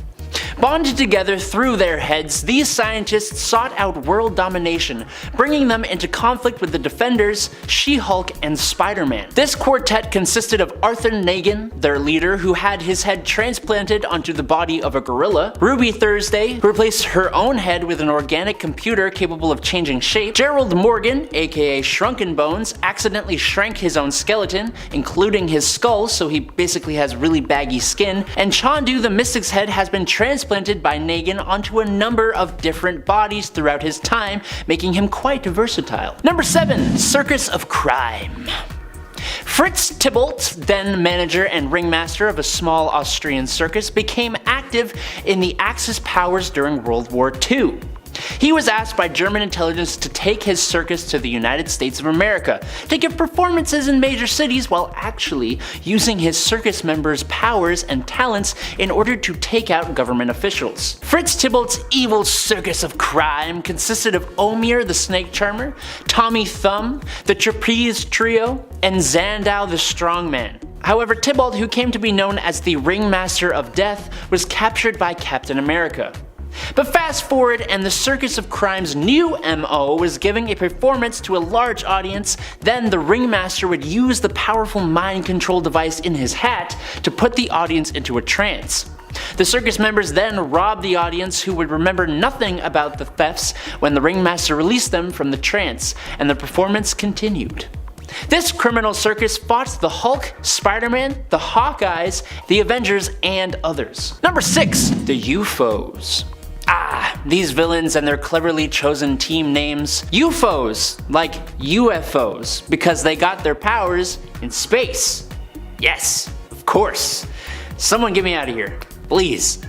Bonded together through their heads, these scientists sought out world domination, bringing them into conflict with the Defenders, She-Hulk, and Spider-Man. This quartet consisted of Arthur Nagin, their leader, who had his head transplanted onto the body of a gorilla, Ruby Thursday, who replaced her own head with an organic computer capable of changing shape, Gerald Morgan, aka Shrunken Bones, accidentally shrank his own skeleton, including his skull, so he basically has really baggy skin, and Chandu the Mystic's head has been transplanted by Nagin onto a number of different bodies throughout his time, making him quite versatile. Number 7. Circus of Crime. Fritz Tybalt, then manager and ringmaster of a small Austrian circus, became active in the Axis powers during World War II. He was asked by German intelligence to take his circus to the United States of America to give performances in major cities while actually using his circus members' powers and talents in order to take out government officials. Fritz Tybalt's evil Circus of Crime consisted of Omir the Snake Charmer, Tommy Thumb, the Trapeze Trio, and Zandow the Strongman. However, Tybalt, who came to be known as the Ringmaster of Death, was captured by Captain America. But fast forward, and the Circus of Crime's new MO was giving a performance to a large audience. Then the ringmaster would use the powerful mind control device in his hat to put the audience into a trance. The circus members then robbed the audience, who would remember nothing about the thefts when the ringmaster released them from the trance, and the performance continued. This criminal circus fought the Hulk, Spider-Man, the Hawkeyes, the Avengers, and others. Number 6. The UFOs. These villains and their cleverly chosen team names. UFOs, like UFOs, because they got their powers in space. Yes, of course. Someone get me out of here, please.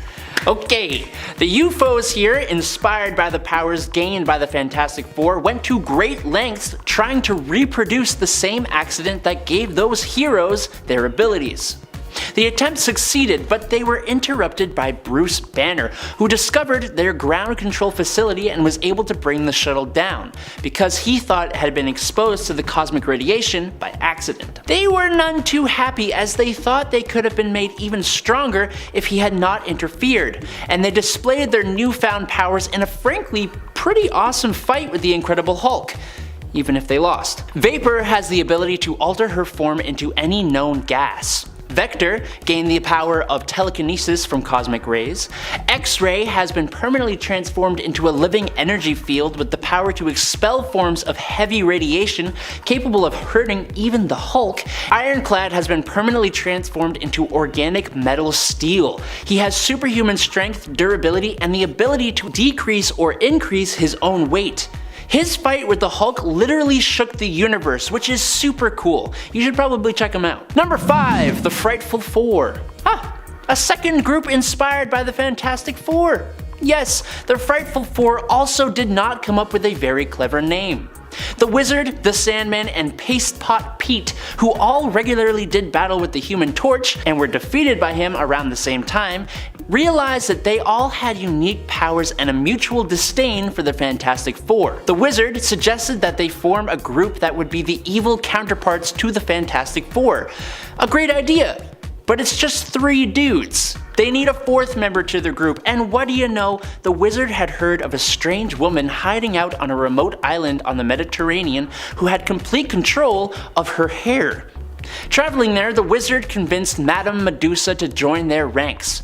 Okay, the UFOs here, inspired by the powers gained by the Fantastic Four, went to great lengths trying to reproduce the same accident that gave those heroes their abilities. The attempt succeeded, but they were interrupted by Bruce Banner, who discovered their ground control facility and was able to bring the shuttle down, because he thought it had been exposed to the cosmic radiation by accident. They were none too happy, as they thought they could have been made even stronger if he had not interfered, and they displayed their newfound powers in a frankly pretty awesome fight with the Incredible Hulk, even if they lost. Vapor has the ability to alter her form into any known gas. Vector gained the power of telekinesis from cosmic rays. X-Ray has been permanently transformed into a living energy field with the power to expel forms of heavy radiation capable of hurting even the Hulk. Ironclad has been permanently transformed into organic metal steel. He has superhuman strength, durability, and the ability to decrease or increase his own weight. His fight with the Hulk literally shook the universe, which is super cool. You should probably check him out. Number 5. The Frightful Four. A second group inspired by the Fantastic Four. Yes, the Frightful Four also did not come up with a very clever name. The Wizard, the Sandman, and Paste Pot Pete, who all regularly did battle with the Human Torch and were defeated by him around the same time, realized that they all had unique powers and a mutual disdain for the Fantastic Four. The Wizard suggested that they form a group that would be the evil counterparts to the Fantastic Four. A great idea, but it's just 3 dudes. They need a 4th member to their group, and what do you know, the Wizard had heard of a strange woman hiding out on a remote island on the Mediterranean who had complete control of her hair. Traveling there, the Wizard convinced Madame Medusa to join their ranks.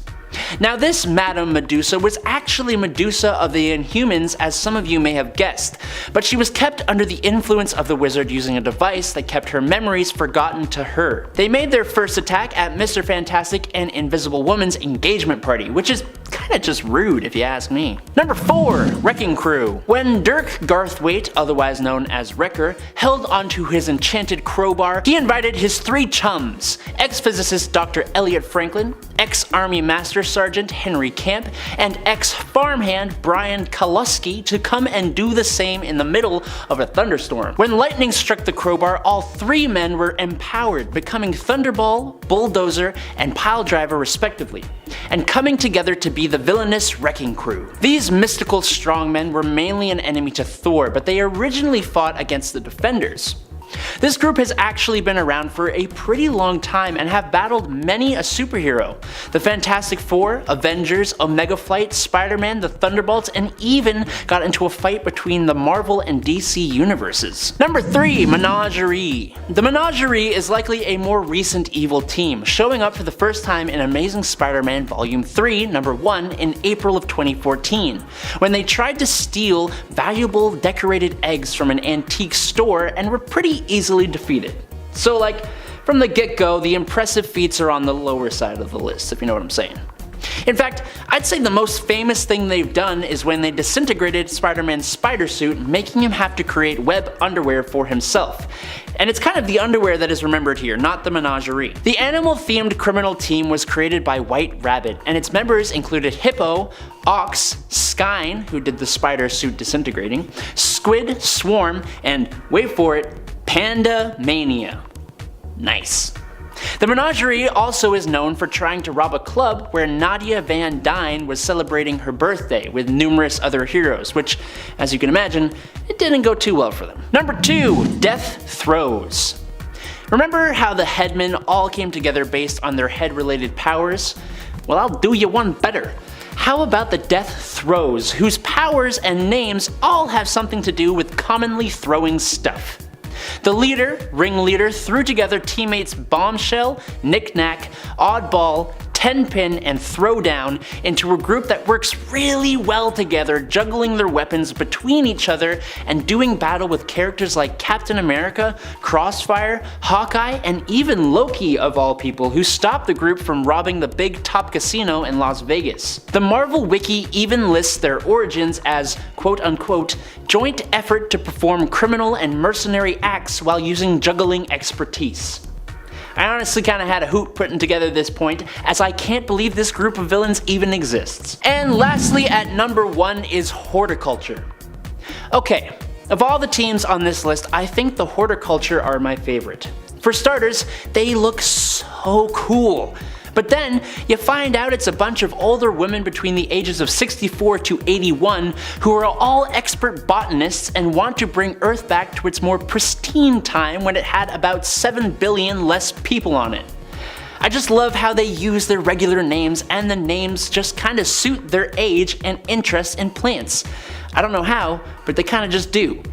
Now this Madame Medusa was actually Medusa of the Inhumans, as some of you may have guessed, but she was kept under the influence of the Wizard using a device that kept her memories forgotten to her. They made their first attack at Mr. Fantastic and Invisible Woman's engagement party, which is kinda just rude if you ask me. Number 4. Wrecking Crew. When Dirk Garthwaite, otherwise known as Wrecker, held onto his enchanted crowbar, he invited his 3 chums, ex-physicist Dr. Elliot Franklin, ex-Army Master Sergeant Henry Camp, and ex-farmhand Brian Kalusky to come and do the same in the middle of a thunderstorm. When lightning struck the crowbar, all 3 men were empowered, becoming Thunderball, Bulldozer, and Piledriver respectively, and coming together to be the villainous Wrecking Crew. These mystical strongmen were mainly an enemy to Thor, but they originally fought against the Defenders. This group has actually been around for a pretty long time and have battled many a superhero. The Fantastic Four, Avengers, Omega Flight, Spider-Man, the Thunderbolts, and even got into a fight between the Marvel and DC universes. Number 3. Menagerie. The Menagerie is likely a more recent evil team, showing up for the first time in Amazing Spider-Man Volume 3, Number 1 in April of 2014, when they tried to steal valuable decorated eggs from an antique store and were pretty easily defeated. So like, from the get-go, the impressive feats are on the lower side of the list, if you know what I'm saying. In fact, I'd say the most famous thing they've done is when they disintegrated Spider-Man's spider suit, making him have to create web underwear for himself. And it's kind of the underwear that is remembered here, not the menagerie. The animal-themed criminal team was created by White Rabbit, and its members included Hippo, Ox, Skyne, who did the spider suit disintegrating, Squid, Swarm, and, wait for it, Panda Mania. Nice. The Menagerie also is known for trying to rob a club where Nadia Van Dyne was celebrating her birthday with numerous other heroes, which, as you can imagine, it didn't go too well for them. Number 2. Death Throes. Remember how the headmen all came together based on their head-related powers? Well, I'll do you one better. How about the Death Throes, whose powers and names all have something to do with commonly throwing stuff? The ringleader, threw together teammates Bombshell, Knick-Knack, Oddball, Tenpin, and Throwdown into a group that works really well together, juggling their weapons between each other and doing battle with characters like Captain America, Crossfire, Hawkeye, and even Loki of all people, who stopped the group from robbing the big top casino in Las Vegas. The Marvel Wiki even lists their origins as quote-unquote joint effort to perform criminal and mercenary acts while using juggling expertise. I honestly kinda had a hoot putting together this point, as I can't believe this group of villains even exists. And lastly, at number 1 is Horticulture. Okay, of all the teams on this list, I think the Horticulture are my favorite. For starters, they look so cool. But then, you find out it's a bunch of older women between the ages of 64 to 81 who are all expert botanists and want to bring Earth back to its more pristine time when it had about 7 billion less people on it. I just love how they use their regular names, and the names just kinda suit their age and interest in plants. I don't know how, but they kinda just do.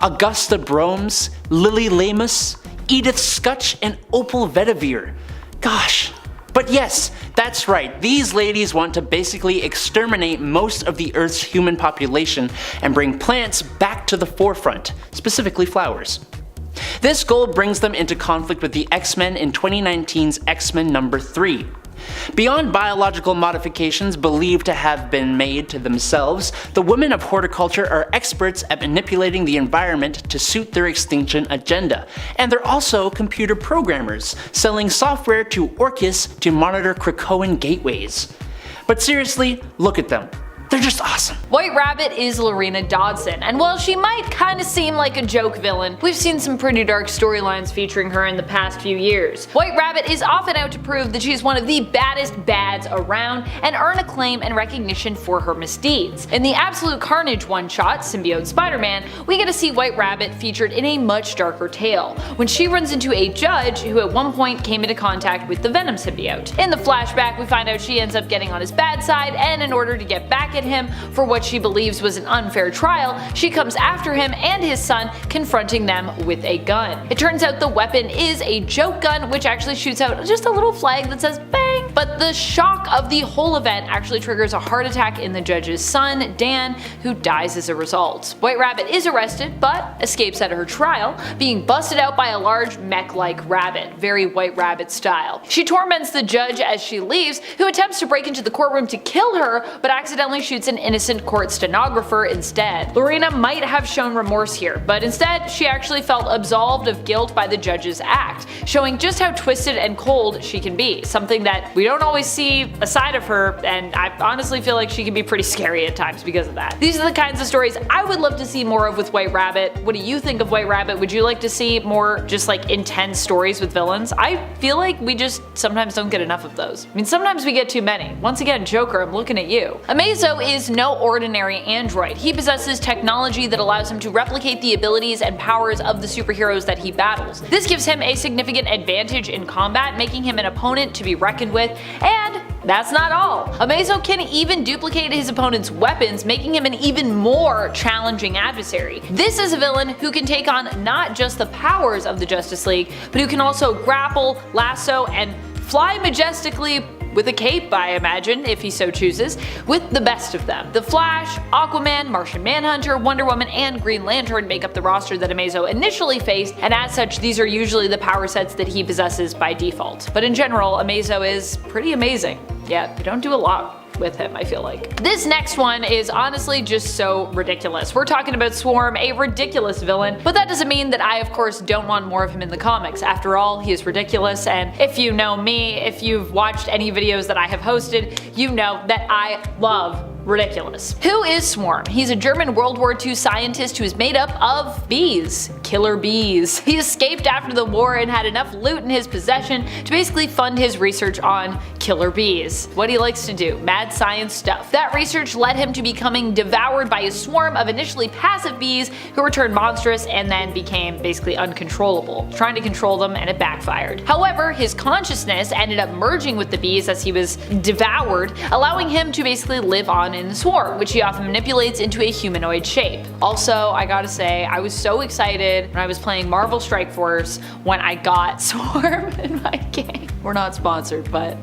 Augusta Bromes, Lily Lamus, Edith Scutch, and Opal Vetiver. Gosh. But yes, that's right, these ladies want to basically exterminate most of the Earth's human population and bring plants back to the forefront, specifically flowers. This goal brings them into conflict with the X-Men in 2019's X-Men number 3. Beyond biological modifications believed to have been made to themselves, the women of Horticulture are experts at manipulating the environment to suit their extinction agenda, and they're also computer programmers, selling software to Orcus to monitor Krakoan gateways. But seriously, look at them. They're just awesome. White Rabbit is Lorena Dodson, and while she might kinda seem like a joke villain, we've seen some pretty dark storylines featuring her in the past few years. White Rabbit is often out to prove that she's one of the baddest bads around and earn acclaim and recognition for her misdeeds. In the Absolute Carnage one-shot, Symbiote Spider-Man, we get to see White Rabbit featured in a much darker tale, when she runs into a judge who at one point came into contact with the Venom symbiote. In the flashback, we find out she ends up getting on his bad side, and in order to get back at him for what she believes was an unfair trial, she comes after him and his son, confronting them with a gun. It turns out the weapon is a joke gun, which actually shoots out just a little flag that says bang, but the shock of the whole event actually triggers a heart attack in the judge's son, Dan, who dies as a result. White Rabbit is arrested, but escapes out of her trial, being busted out by a large mech-like rabbit, very White Rabbit style. She torments the judge as she leaves, who attempts to break into the courtroom to kill her, but accidentally shoots an innocent court stenographer instead. Lorena might have shown remorse here, but instead she actually felt absolved of guilt by the judge's act, showing just how twisted and cold she can be, something that we don't always see a side of her, and I honestly feel like she can be pretty scary at times because of that. These are the kinds of stories I would love to see more of with White Rabbit. What do you think of White Rabbit? Would you like to see more just like intense stories with villains? I feel like we just sometimes don't get enough of those. I mean, sometimes we get too many. Once again, Joker, I'm looking at you. Amazo is no ordinary android. He possesses technology that allows him to replicate the abilities and powers of the superheroes that he battles. This gives him a significant advantage in combat, making him an opponent to be reckoned with, and that's not all. Amazo can even duplicate his opponent's weapons, making him an even more challenging adversary. This is a villain who can take on not just the powers of the Justice League, but who can also grapple, lasso, and fly majestically with a cape, I imagine, if he so chooses, with the best of them. The Flash, Aquaman, Martian Manhunter, Wonder Woman, and Green Lantern make up the roster that Amazo initially faced, and as such, these are usually the power sets that he possesses by default. But in general, Amazo is pretty amazing. Yeah, they don't do a lot with him, I feel like. This next one is honestly just so ridiculous. We're talking about Swarm, a ridiculous villain, but that doesn't mean that I of course don't want more of him in the comics. After all, he is ridiculous, and if you know me, if you've watched any videos that I have hosted, you know that I love ridiculous. Who is Swarm? He's a German World War II scientist who is made up of bees. Killer bees. He escaped after the war and had enough loot in his possession to basically fund his research on killer bees. What he likes to do, mad science stuff. That research led him to becoming devoured by a swarm of initially passive bees who were turned monstrous and then became basically uncontrollable, trying to control them, and it backfired. However, his consciousness ended up merging with the bees as he was devoured, allowing him to basically live on in the swarm, which he often manipulates into a humanoid shape. Also, I gotta say, I was so excited when I was playing Marvel Strike Force when I got Swarm in my game. We're not sponsored, but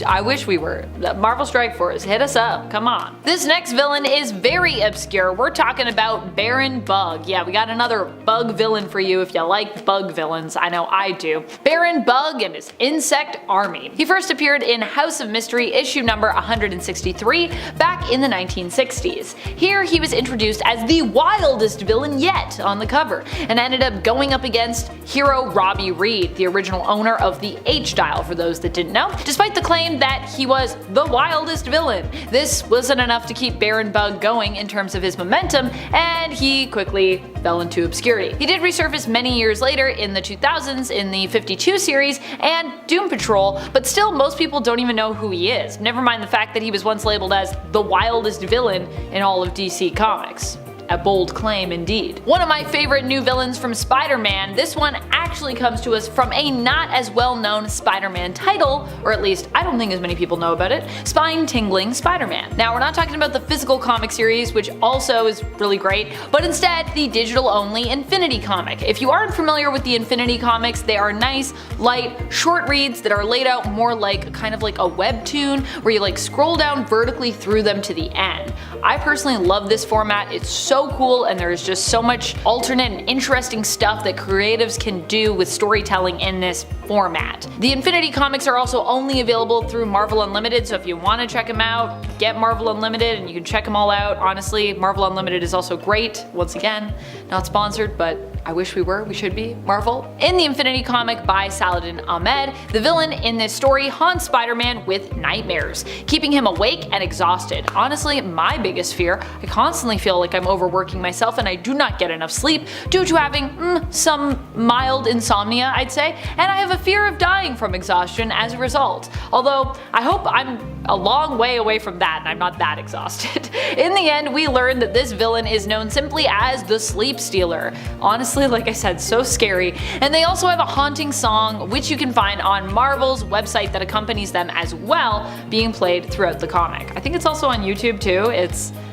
I wish we were. Marvel Strike Force, hit us up, come on. This next villain is very obscure. We're talking about Baron Bug. Yeah, we got another bug villain for you if you like bug villains. I know I do. Baron Bug and his insect army. He first appeared in House of Mystery issue number 163 back in the 1960s. Here he was introduced as the wildest villain yet on the cover, and ended up going up against hero Robbie Reed, the original owner of the H-Dial for those that didn't know. Despite the claim that he was the wildest villain, this wasn't enough to keep Baron Bug going in terms of his momentum, and he quickly fell into obscurity. He did resurface many years later in the 2000s in the 52 series and Doom Patrol, but still most people don't even know who he is, never mind the fact that he was once labeled as the wildest villain in all of DC Comics. A bold claim indeed. One of my favorite new villains from Spider-Man, this one actually comes to us from a not as well known Spider-Man title, or at least I don't think as many people know about it, Spine-Tingling Spider-Man. Now we're not talking about the physical comic series, which also is really great, but instead the digital only Infinity comic. If you aren't familiar with the Infinity comics, they are nice, light, short reads that are laid out more like kind of like a webtoon where you like scroll down vertically through them to the end. I personally love this format, it's so so cool, and there's just so much alternate and interesting stuff that creatives can do with storytelling in this format. The Infinity comics are also only available through Marvel Unlimited, so if you want to check them out, get Marvel Unlimited and you can check them all out. Honestly, Marvel Unlimited is also great. Once again, not sponsored, but I wish we were. We should be. Marvel. In the Infinity comic by Saladin Ahmed, the villain in this story haunts Spider-Man with nightmares, keeping him awake and exhausted. Honestly, my biggest fear, I constantly feel like I'm overworking myself and I do not get enough sleep due to having some mild insomnia, I'd say, and I have a fear of dying from exhaustion as a result. Although, I hope I'm a long way away from that and I'm not that exhausted. In the end, we learn that this villain is known simply as the Sleep Stealer. Honestly, like I said, so scary. And they also have a haunting song, which you can find on Marvel's website that accompanies them as well, being played throughout the comic. I think it's also on YouTube too.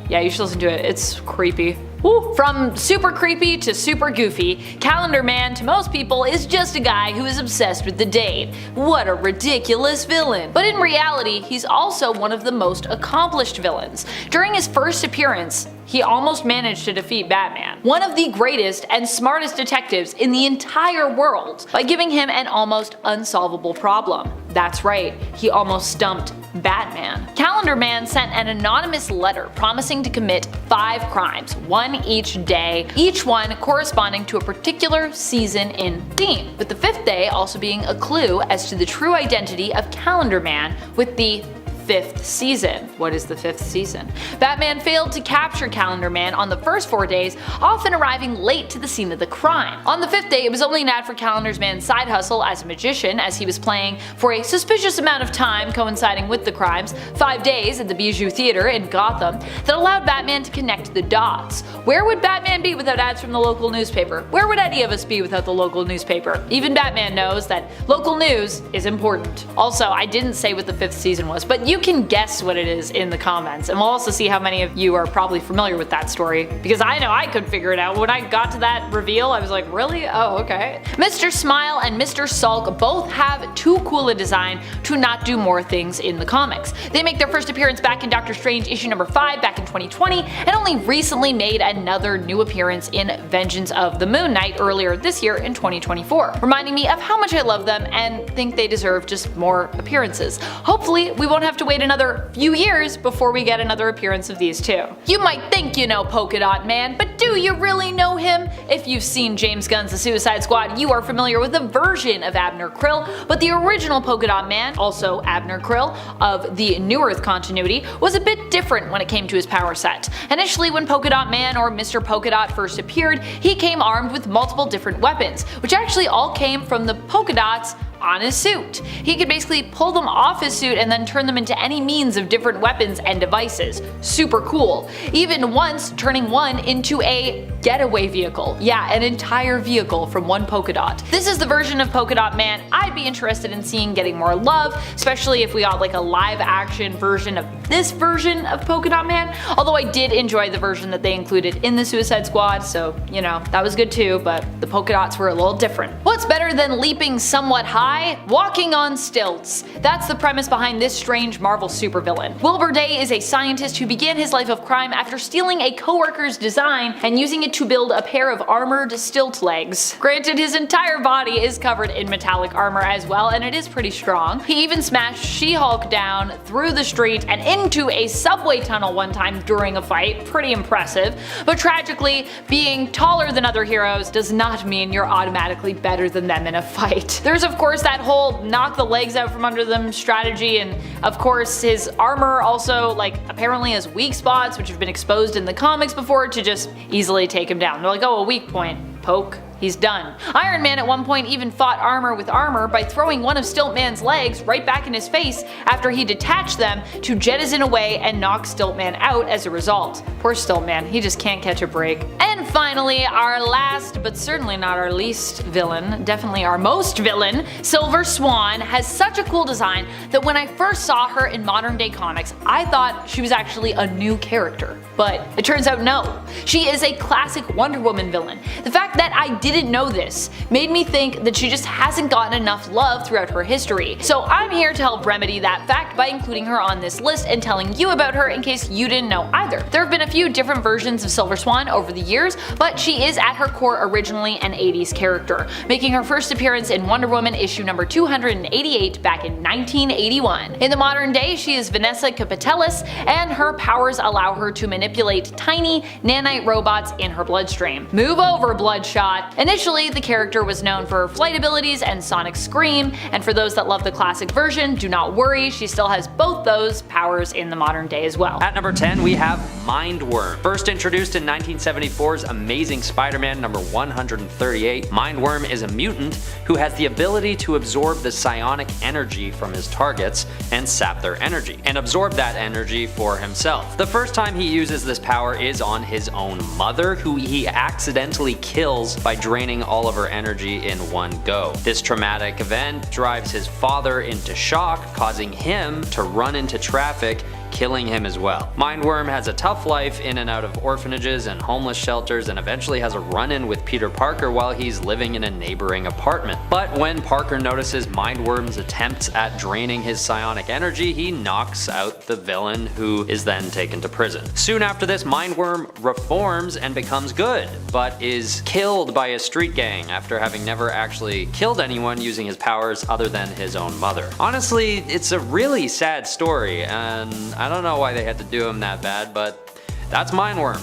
Yeah, you should listen to it. It's creepy. Woo. From super creepy to super goofy, Calendar Man to most people is just a guy who is obsessed with the date. What a ridiculous villain. But in reality, he's also one of the most accomplished villains. During his first appearance, he almost managed to defeat Batman, one of the greatest and smartest detectives in the entire world, by giving him an almost unsolvable problem. That's right, he almost stumped Batman. Calendar Man sent an anonymous letter promising to commit 5 crimes, one each day, each one corresponding to a particular season in theme, with the 5th day also being a clue as to the true identity of Calendar Man with the 5th season. What is the 5th season? Batman failed to capture Calendar Man on the first 4 days, often arriving late to the scene of the crime. On the 5th day, it was only an ad for Calendar Man's side hustle as a magician, as he was playing for a suspicious amount of time coinciding with the crimes, 5 days at the Bijou Theater in Gotham, that allowed Batman to connect the dots. Where would Batman be without ads from the local newspaper? Where would any of us be without the local newspaper? Even Batman knows that local news is important. Also, I didn't say what the 5th season was, but you can guess what it is in the comments, and we'll also see how many of you are probably familiar with that story, because I know I could figure it out. When I got to that reveal, I was like, really? Oh, okay. Mr. Smile and Mr. Sulk both have too cool a design to not do more things in the comics. They make their first appearance back in Doctor Strange issue number 5 back in 2020, and only recently made another new appearance in Vengeance of the Moon Knight earlier this year in 2024, reminding me of how much I love them and think they deserve just more appearances. Hopefully, we won't have to wait another few years before we get another appearance of these two. You might think you know Polka-Dot Man, but do you really know him? If you've seen James Gunn's The Suicide Squad, you are familiar with a version of Abner Krill, but the original Polka-Dot Man, also Abner Krill, of the New Earth continuity, was a bit different when it came to his power set. Initially, when Polka-Dot Man or Mr. Polka-Dot first appeared, he came armed with multiple different weapons, which actually all came from the polka dots on his suit. He could basically pull them off his suit and then turn them into any means of different weapons and devices. Super cool. Even once turning one into a getaway vehicle. Yeah, an entire vehicle from one polka dot. This is the version of Polka-Dot Man I'd be interested in seeing getting more love, especially if we got like a live action version of this version of Polka-Dot Man, although I did enjoy the version that they included in the Suicide Squad, so you know, that was good too, but the polka dots were a little different. What's better than leaping somewhat high? Walking on stilts. That's the premise behind this strange Marvel supervillain. Wilbur Day is a scientist who began his life of crime after stealing a coworker's design and using it to build a pair of armored stilt legs. Granted, his entire body is covered in metallic armor as well, and it is pretty strong. He even smashed She-Hulk down through the street and into a subway tunnel one time during a fight. Pretty impressive. But tragically, being taller than other heroes does not mean you're automatically better than them in a fight. There's of course that whole knock the legs out from under them strategy, and of course his armor also apparently has weak spots which have been exposed in the comics before to just easily take him down. They're like, oh, a weak point, poke. He's done. Iron Man at one point even fought armor with armor by throwing one of Stilt-Man's legs right back in his face after he detached them to jettison away and knock Stilt-Man out as a result. Poor Stilt-Man, he just can't catch a break. And finally, our last but certainly not our least villain, definitely our most villain, Silver Swan, has such a cool design that when I first saw her in modern day comics, I thought she was actually a new character. But it turns out no. She is a classic Wonder Woman villain. The fact that I didn't didn't know this made me think that she just hasn't gotten enough love throughout her history. So I'm here to help remedy that fact by including her on this list and telling you about her in case you didn't know either. There have been a few different versions of Silver Swan over the years, but she is at her core originally an 80s character, making her first appearance in Wonder Woman issue number 288 back in 1981. In the modern day, she is Vanessa Capitelis, and her powers allow her to manipulate tiny nanite robots in her bloodstream. Move over, Bloodshot! Initially, the character was known for her flight abilities and sonic scream, and for those that love the classic version, do not worry, she still has both those powers in the modern day as well. At number 10 we have Mindworm. First introduced in 1974's Amazing Spider-Man number 138, Mindworm is a mutant who has the ability to absorb the psionic energy from his targets and sap their energy, and absorb that energy for himself. The first time he uses this power is on his own mother, who he accidentally kills by draining all of her energy in one go. This traumatic event drives his father into shock, causing him to run into traffic, killing him as well. Mindworm has a tough life in and out of orphanages and homeless shelters, and eventually has a run-in with Peter Parker while he's living in a neighboring apartment. But when Parker notices Mindworm's attempts at draining his psionic energy, he knocks out the villain, who is then taken to prison. Soon after this, Mindworm reforms and becomes good, but is killed by a street gang after having never actually killed anyone using his powers other than his own mother. Honestly, it's a really sad story, and I don't know why they had to do him that bad, but that's Mindworm.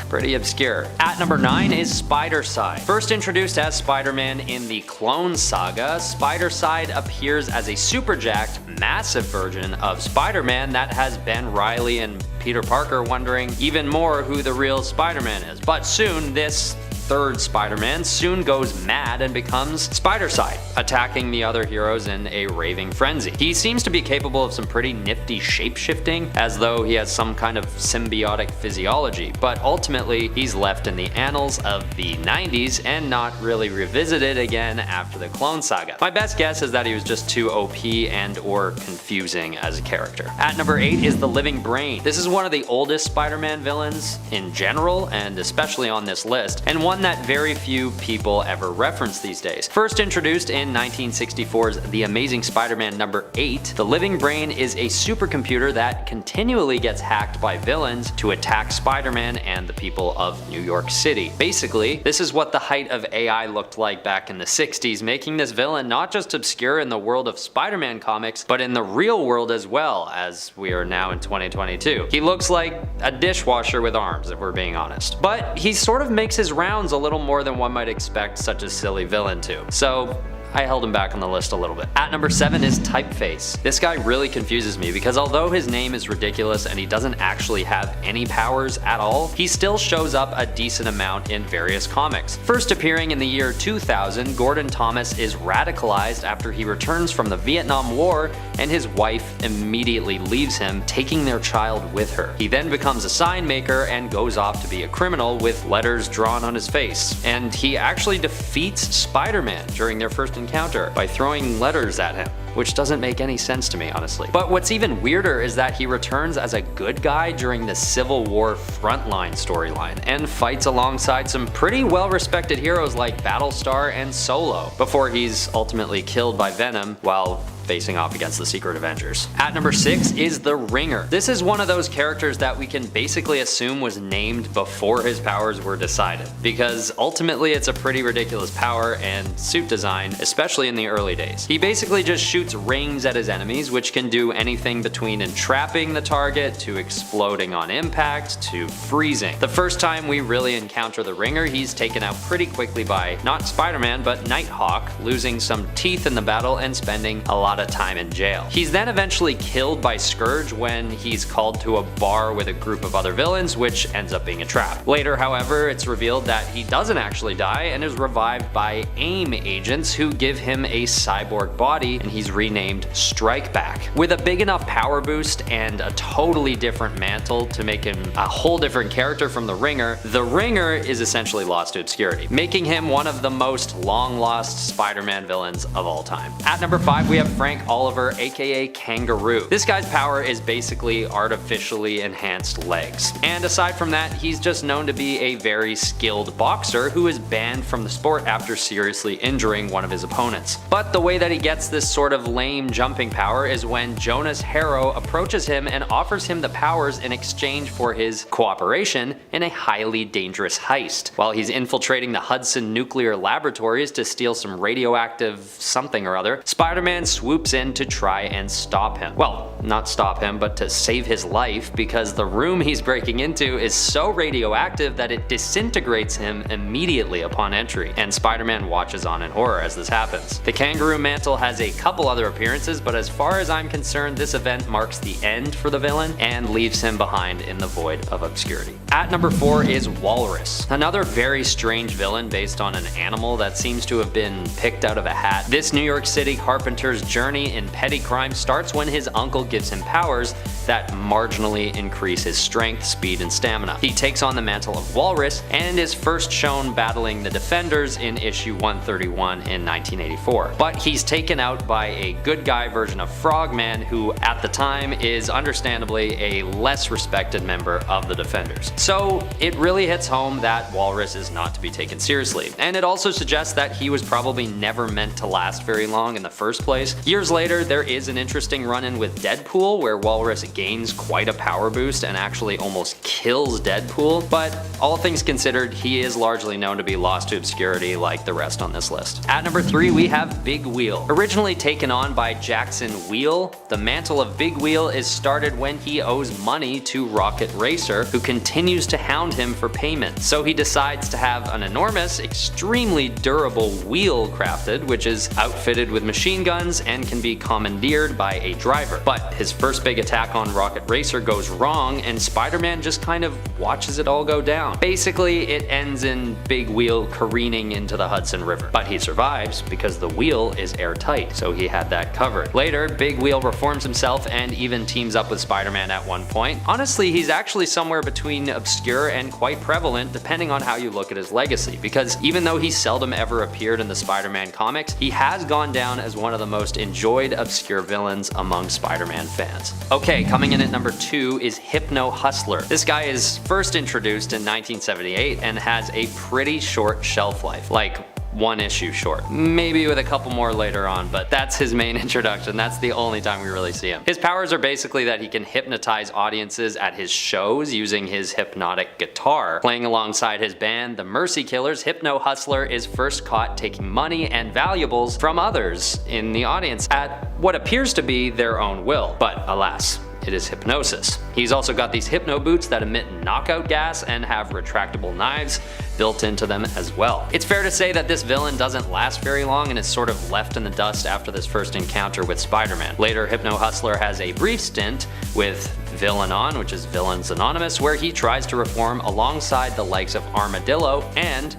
Pretty obscure. At number 9 is Spider-Side. First introduced as Spider-Man in the Clone Saga, Spider-Side appears as a super jacked, massive version of Spider-Man that has Ben Reilly and Peter Parker wondering even more who the real Spider-Man is. But soon, this third Spider-Man soon goes mad and becomes Spider-Side, attacking the other heroes in a raving frenzy. He seems to be capable of some pretty nifty shape-shifting, as though he has some kind of symbiotic physiology, but ultimately he's left in the annals of the 90s and not really revisited again after the Clone Saga. My best guess is that he was just too OP and or confusing as a character. At number 8 is the Living Brain. This is one of the oldest Spider-Man villains in general, and especially on this list, and one that very few people ever reference these days. First introduced in 1964's The Amazing Spider-Man number 8, the Living Brain is a supercomputer that continually gets hacked by villains to attack Spider-Man and the people of New York City. Basically, this is what the height of AI looked like back in the 60s, making this villain not just obscure in the world of Spider-Man comics, but in the real world as well, as we are now in 2022. He looks like a dishwasher with arms, if we're being honest. But he sort of makes his rounds a little more than one might expect such a silly villain to. So I held him back on the list a little bit. At number 7 is Typeface. This guy really confuses me because although his name is ridiculous and he doesn't actually have any powers at all, he still shows up a decent amount in various comics. First appearing in the year 2000, Gordon Thomas is radicalized after he returns from the Vietnam War and his wife immediately leaves him, taking their child with her. He then becomes a sign maker and goes off to be a criminal with letters drawn on his face. And he actually defeats Spider-Man during their first encounter by throwing letters at him, which doesn't make any sense to me, honestly. But what's even weirder is that he returns as a good guy during the Civil War frontline storyline and fights alongside some pretty well-respected heroes like Battlestar and Solo before he's ultimately killed by Venom while facing off against the Secret Avengers. At number 6 is the Ringer. This is one of those characters that we can basically assume was named before his powers were decided, because ultimately it's a pretty ridiculous power and suit design, especially in the early days. He basically just shoots rings at his enemies, which can do anything between entrapping the target to exploding on impact to freezing. The first time we really encounter the Ringer, he's taken out pretty quickly by not Spider-Man but Nighthawk, losing some teeth in the battle and spending a lot of time in jail. He's then eventually killed by Scourge when he's called to a bar with a group of other villains, which ends up being a trap. Later, however, it's revealed that he doesn't actually die and is revived by AIM agents who give him a cyborg body, and he's renamed Strikeback. With a big enough power boost and a totally different mantle to make him a whole different character from the Ringer is essentially lost to obscurity, making him one of the most long-lost Spider-Man villains of all time. At number 5 we have Frank Oliver, aka Kangaroo. This guy's power is basically artificially enhanced legs. And aside from that, he's just known to be a very skilled boxer who is banned from the sport after seriously injuring one of his opponents. But the way that he gets this sort of lame jumping power is when Jonas Harrow approaches him and offers him the powers in exchange for his cooperation in a highly dangerous heist. While he's infiltrating the Hudson nuclear laboratories to steal some radioactive something or other, Spider-Man swoops in to try and stop him. Well, not stop him, but to save his life, because the room he's breaking into is so radioactive that it disintegrates him immediately upon entry, and Spider-Man watches on in horror as this happens. The Kangaroo Mantle has a couple other appearances, but as far as I'm concerned, this event marks the end for the villain and leaves him behind in the void of obscurity. At number 4 is Walrus, another very strange villain based on an animal that seems to have been picked out of a hat. This New York City carpenter's journey in petty crime starts when his uncle gives him powers that marginally increase his strength, speed, and stamina. He takes on the mantle of Walrus and is first shown battling the Defenders in issue 131 in 1984. But he's taken out by a good guy version of Frogman, who at the time is understandably a less respected member of the Defenders. So it really hits home that Walrus is not to be taken seriously. And it also suggests that he was probably never meant to last very long in the first place. Years later, there is an interesting run-in with Deadpool where Walrus gains quite a power boost and actually almost kills Deadpool, but all things considered, he is largely known to be lost to obscurity like the rest on this list. At number 3 we have Big Wheel. Originally taken on by Jackson Wheel, the mantle of Big Wheel is started when he owes money to Rocket Racer, who continues to hound him for payment. So he decides to have an enormous, extremely durable wheel crafted, which is outfitted with machine guns and can be commandeered by a driver. But his first big attack on Rocket Racer goes wrong, and Spider-Man just kind of watches it all go down. Basically, it ends in Big Wheel careening into the Hudson River. But he survives because the wheel is airtight, so he had that covered. Later, Big Wheel reforms himself and even teams up with Spider-Man at one point. Honestly, he's actually somewhere between obscure and quite prevalent depending on how you look at his legacy, because even though he seldom ever appeared in the Spider-Man comics, he has gone down as one of the most enjoyed obscure villains among Spider-Man fans. Okay, coming in at number 2 is Hypno Hustler. This guy is first introduced in 1978 and has a pretty short shelf life, like 1 issue short. Maybe with a couple more later on, but that's his main introduction. That's the only time we really see him. His powers are basically that he can hypnotize audiences at his shows using his hypnotic guitar. Playing alongside his band, the Mercy Killers, Hypno Hustler is first caught taking money and valuables from others in the audience at what appears to be their own will. But alas, it is hypnosis. He's also got these hypno boots that emit knockout gas and have retractable knives built into them as well. It's fair to say that this villain doesn't last very long and is sort of left in the dust after this first encounter with Spider-Man. Later, Hypno Hustler has a brief stint with Villainon, which is Villains Anonymous, where he tries to reform alongside the likes of Armadillo and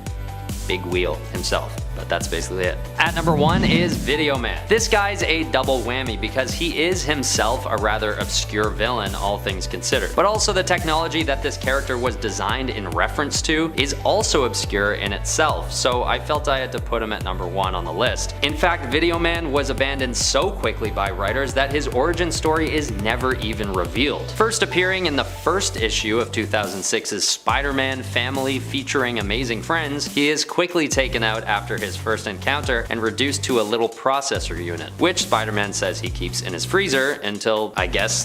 Big Wheel himself. But that's basically it. At number 1 is Video Man. This guy's a double whammy because he is himself a rather obscure villain, all things considered. But also the technology that this character was designed in reference to is also obscure in itself, so I felt I had to put him at number 1 on the list. In fact, Video Man was abandoned so quickly by writers that his origin story is never even revealed. First appearing in the first issue of 2006's Spider-Man Family featuring Amazing Friends, he is quickly taken out after his first encounter and reduced to a little processor unit, which Spider-Man says he keeps in his freezer until, I guess,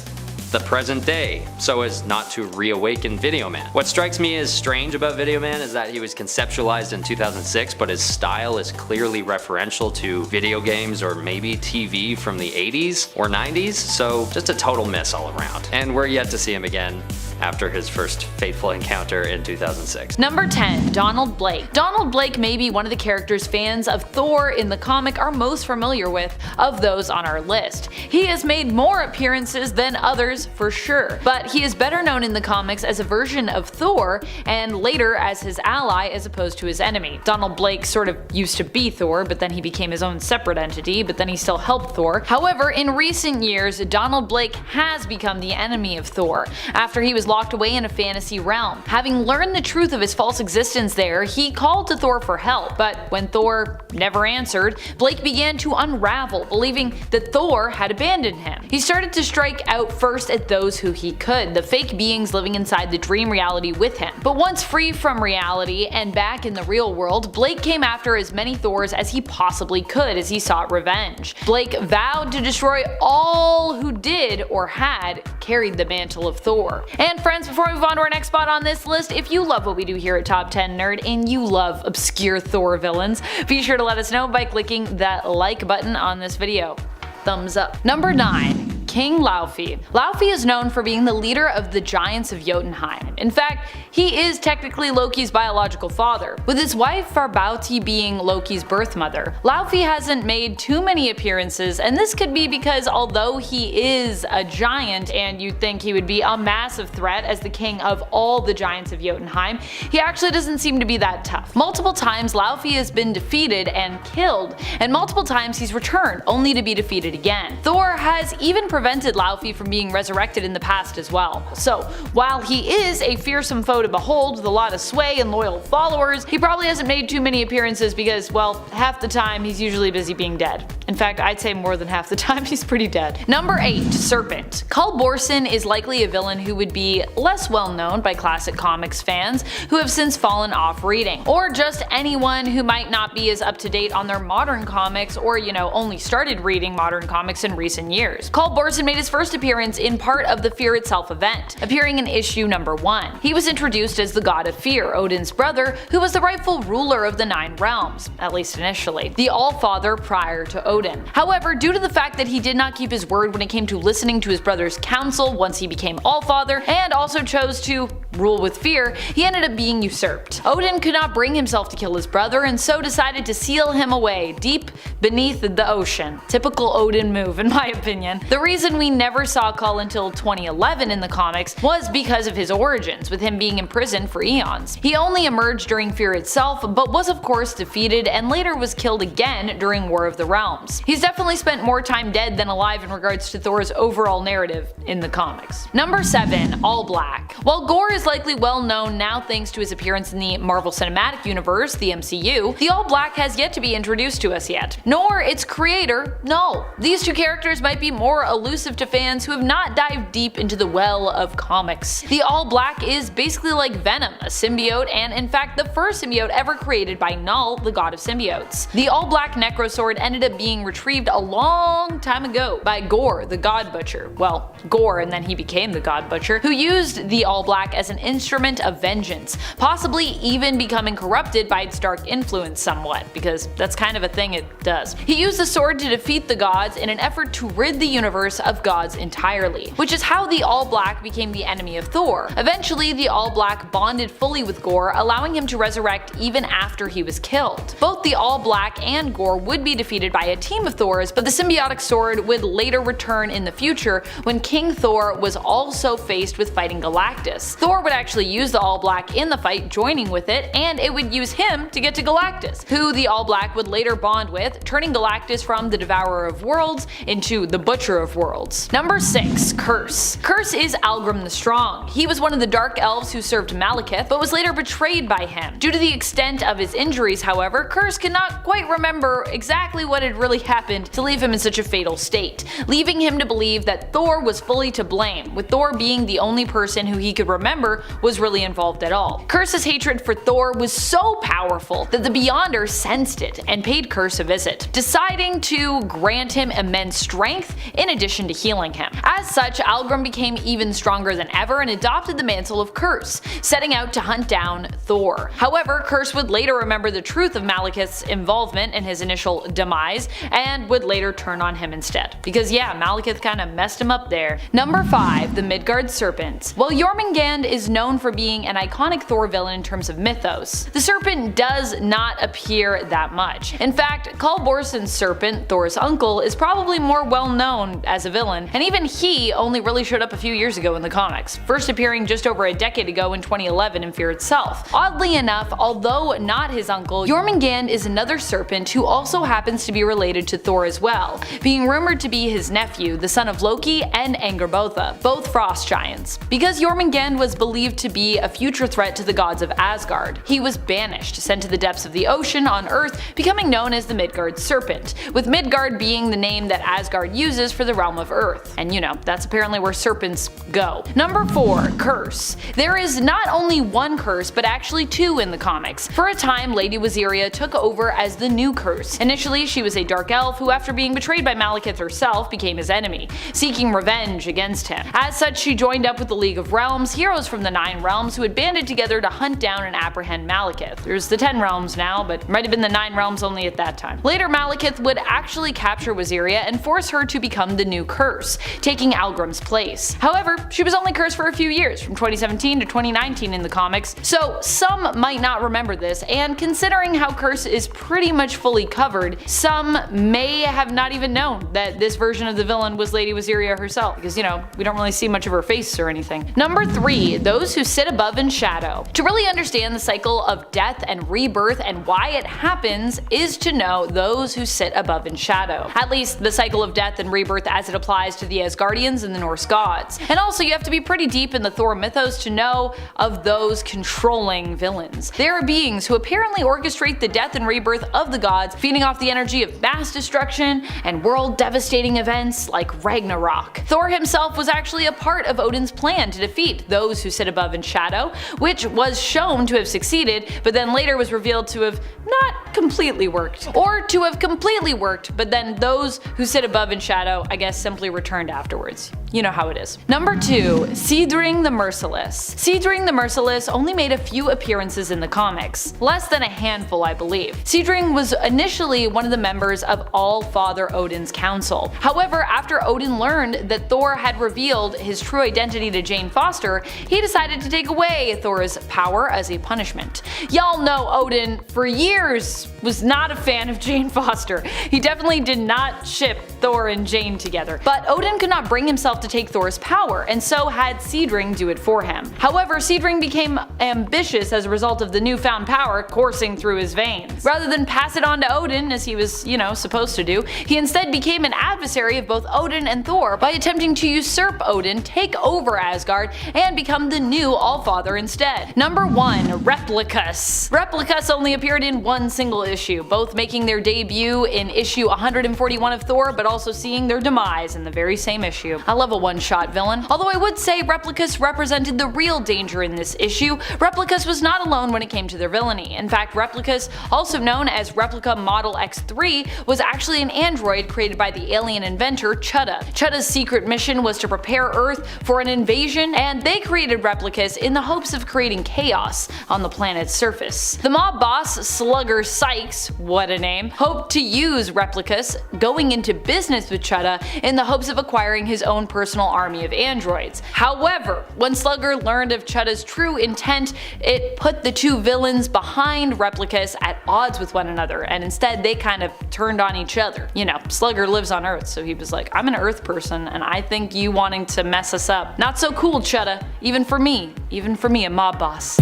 the present day, so as not to reawaken Video Man. What strikes me as strange about Video Man is that he was conceptualized in 2006, but his style is clearly referential to video games or maybe TV from the 80s or 90s, so just a total miss all around. And we're yet to see him again after his first fateful encounter in 2006. Number 10, Donald Blake. Donald Blake may be one of the characters fans of Thor in the comic are most familiar with of those on our list. He has made more appearances than others for sure, but he is better known in the comics as a version of Thor and later as his ally as opposed to his enemy. Donald Blake sort of used to be Thor, but then he became his own separate entity, but then he still helped Thor. However, in recent years, Donald Blake has become the enemy of Thor after he was locked away in a fantasy realm. Having learned the truth of his false existence there, he called to Thor for help, but when Thor never answered, Blake began to unravel, believing that Thor had abandoned him. He started to strike out first at those who he could, the fake beings living inside the dream reality with him. But once free from reality and back in the real world, Blake came after as many Thors as he possibly could as he sought revenge. Blake vowed to destroy all who did or had carried the mantle of Thor. And friends, before we move on to our next spot on this list, if you love what we do here at Top 10 Nerd and you love obscure Thor villains, be sure to let us know by clicking that like button on this video. Thumbs up. Number 9. King Laufey. Laufey is known for being the leader of the Giants of Jotunheim. In fact, he is technically Loki's biological father, with his wife Farbauti being Loki's birth mother. Laufey hasn't made too many appearances, and this could be because although he is a giant and you'd think he would be a massive threat as the king of all the Giants of Jotunheim, he actually doesn't seem to be that tough. Multiple times Laufey has been defeated and killed, and multiple times he's returned only to be defeated again. Thor has even prevented Laufey from being resurrected in the past as well. So while he is a fearsome foe to behold with a lot of sway and loyal followers, he probably hasn't made too many appearances because, well, half the time he's usually busy being dead. In fact, I'd say more than half the time he's pretty dead. Number 8. Serpent. Cul Borson is likely a villain who would be less well known by classic comics fans who have since fallen off reading, or just anyone who might not be as up to date on their modern comics or, only started reading modern comics in recent years. Cul Borson made his first appearance in part of the Fear Itself event, appearing in issue number 1. He was introduced as the god of fear, Odin's brother, who was the rightful ruler of the 9 realms, at least initially, the All-Father prior to Odin. However, due to the fact that he did not keep his word when it came to listening to his brother's counsel once he became All-Father, and also chose to rule with fear, he ended up being usurped. Odin could not bring himself to kill his brother and so decided to seal him away deep beneath the ocean. Typical Odin move in my opinion. The reason we never saw Cul until 2011 in the comics was because of his origins, with him being imprisoned for eons. He only emerged during Fear Itself, but was of course defeated and later was killed again during War of the Realms. He's definitely spent more time dead than alive in regards to Thor's overall narrative in the comics. Number 7. All Black. While Gorr is likely well known now thanks to his appearance in the Marvel Cinematic Universe, the MCU, the All Black has yet to be introduced to us yet. Nor its creator, Null. These two characters might be more elusive to fans who have not dived deep into the well of comics. The All Black is basically like Venom, a symbiote, and in fact the first symbiote ever created by Null, the god of symbiotes. The All Black Necrosword ended up being retrieved a long time ago by Gorr, the God Butcher. Well, Gorr and then he became the God Butcher, who used the All Black as an instrument of vengeance, possibly even becoming corrupted by its dark influence somewhat, because that's kind of a thing it does. He used the sword to defeat the gods in an effort to rid the universe of gods entirely, which is how the All Black became the enemy of Thor. Eventually, the All Black bonded fully with Gorr, allowing him to resurrect even after he was killed. Both the All Black and Gorr would be defeated by a team of Thors, but the symbiotic sword would later return in the future when King Thor was also faced with fighting Galactus. Thor would actually use the All Black in the fight, joining with it, and it would use him to get to Galactus, who the All Black would later bond with, turning Galactus from the Devourer of Worlds into the Butcher of Worlds. Number 6. Curse. Curse is Algrim the Strong. He was one of the Dark Elves who served Malekith, but was later betrayed by him. Due to the extent of his injuries, however, Curse could not quite remember exactly what had really happened to leave him in such a fatal state, leaving him to believe that Thor was fully to blame, with Thor being the only person who he could remember was really involved at all. Curse's hatred for Thor was so powerful that the Beyonder sensed it and paid Curse a visit, deciding to grant him immense strength in addition to healing him. As such, Algrim became even stronger than ever and adopted the mantle of Curse, setting out to hunt down Thor. However, Curse would later remember the truth of Malekith's involvement in his initial demise and would later turn on him instead. Because yeah, Malekith kinda messed him up there. Number 5. The Midgard Serpent. While Jormungand is known for being an iconic Thor villain in terms of mythos, the Serpent does not appear that much. In fact, Cul Borson's Serpent, Thor's uncle, is probably more well known as a villain, and even he only really showed up a few years ago in the comics, first appearing just over a decade ago in 2011 in Fear Itself. Oddly enough, although not his uncle, Jormungand is another serpent who also happens to be related related to Thor as well, being rumored to be his nephew, the son of Loki and Angrboda, both frost giants. Because Jormungand was believed to be a future threat to the gods of Asgard, he was banished, sent to the depths of the ocean on Earth, becoming known as the Midgard Serpent, with Midgard being the name that Asgard uses for the realm of Earth. And you know, that's apparently where serpents go. Number 4. Curse. There is not only one curse, but actually two in the comics. For a time, Lady Waziria took over as the new curse. Initially, she was a dark elf who, after being betrayed by Malekith herself, became his enemy, seeking revenge against him. As such, she joined up with the League of Realms, heroes from the 9 realms who had banded together to hunt down and apprehend Malekith. There's the 10 realms now, but it might have been the 9 realms only at that time. Later, Malekith would actually capture Waziria and force her to become the new curse, taking Algrim's place. However, she was only cursed for a few years, from 2017 to 2019 in the comics, so some might not remember this, and considering how Curse is pretty much fully covered, some may have not even known that this version of the villain was Lady Waziria herself, because you know, we don't really see much of her face or anything. Number 3. Those who sit above in shadow. To really understand the cycle of death and rebirth and why it happens is to know those who sit above in shadow. At least the cycle of death and rebirth as it applies to the Asgardians and the Norse gods. And also you have to be pretty deep in the Thor mythos to know of those controlling villains. They are beings who apparently orchestrate the death and rebirth of the gods, feeding off the energy of mass destruction and world-devastating events like Ragnarok. Thor himself was actually a part of Odin's plan to defeat those who sit above in shadow, which was shown to have succeeded, but then later was revealed to have not completely worked. Or to have completely worked, but then those who sit above in shadow, I guess, simply returned afterwards. You know how it is. Number 2. Sindring the Merciless. Sindring the Merciless only made a few appearances in the comics. Less than a handful, I believe. Sindring was initially one of the members of All-Father Odin's council. However, after Odin learned that Thor had revealed his true identity to Jane Foster, he decided to take away Thor's power as a punishment. Y'all know Odin, for years, was not a fan of Jane Foster. He definitely did not ship Thor and Jane together. But Odin could not bring himself to take Thor's power, and so had Sindring do it for him. However, Sindring became ambitious as a result of the newfound power coursing through his veins. Rather than pass it on to Odin, as he was, you know, supposed to do, he instead became an adversary of both Odin and Thor by attempting to usurp Odin, take over Asgard, and become the new Allfather instead. Number 1. Replicas. Replicas only appeared in one single issue, both making their debut in issue 141 of Thor, but also seeing their demise in the very same issue. I love a one-shot villain. Although I would say Replicas represented the real danger in this issue, Replicas was not alone when it came to their villainy. In fact, Replicas, also known as Replica Model X3, was actually an android created by the alien inventor Chutta. Chutta's secret mission was to prepare Earth for an invasion, and they created Replicas in the hopes of creating chaos on the planet's surface. The mob boss, Slugger Sykes, what a name, hoped to use Replicas, going into business with Chutta in the hopes of acquiring his own personal army of androids. However, when Slugger learned of Chutta's true intent, it put the two villains behind Replicas at odds with one another, and instead they kind of turned on each other. You know, Slugger lives on Earth, so he was like, I'm an Earth person, and I think you wanting to mess us up. Not so cool, Chutta. Even for me, a mob boss.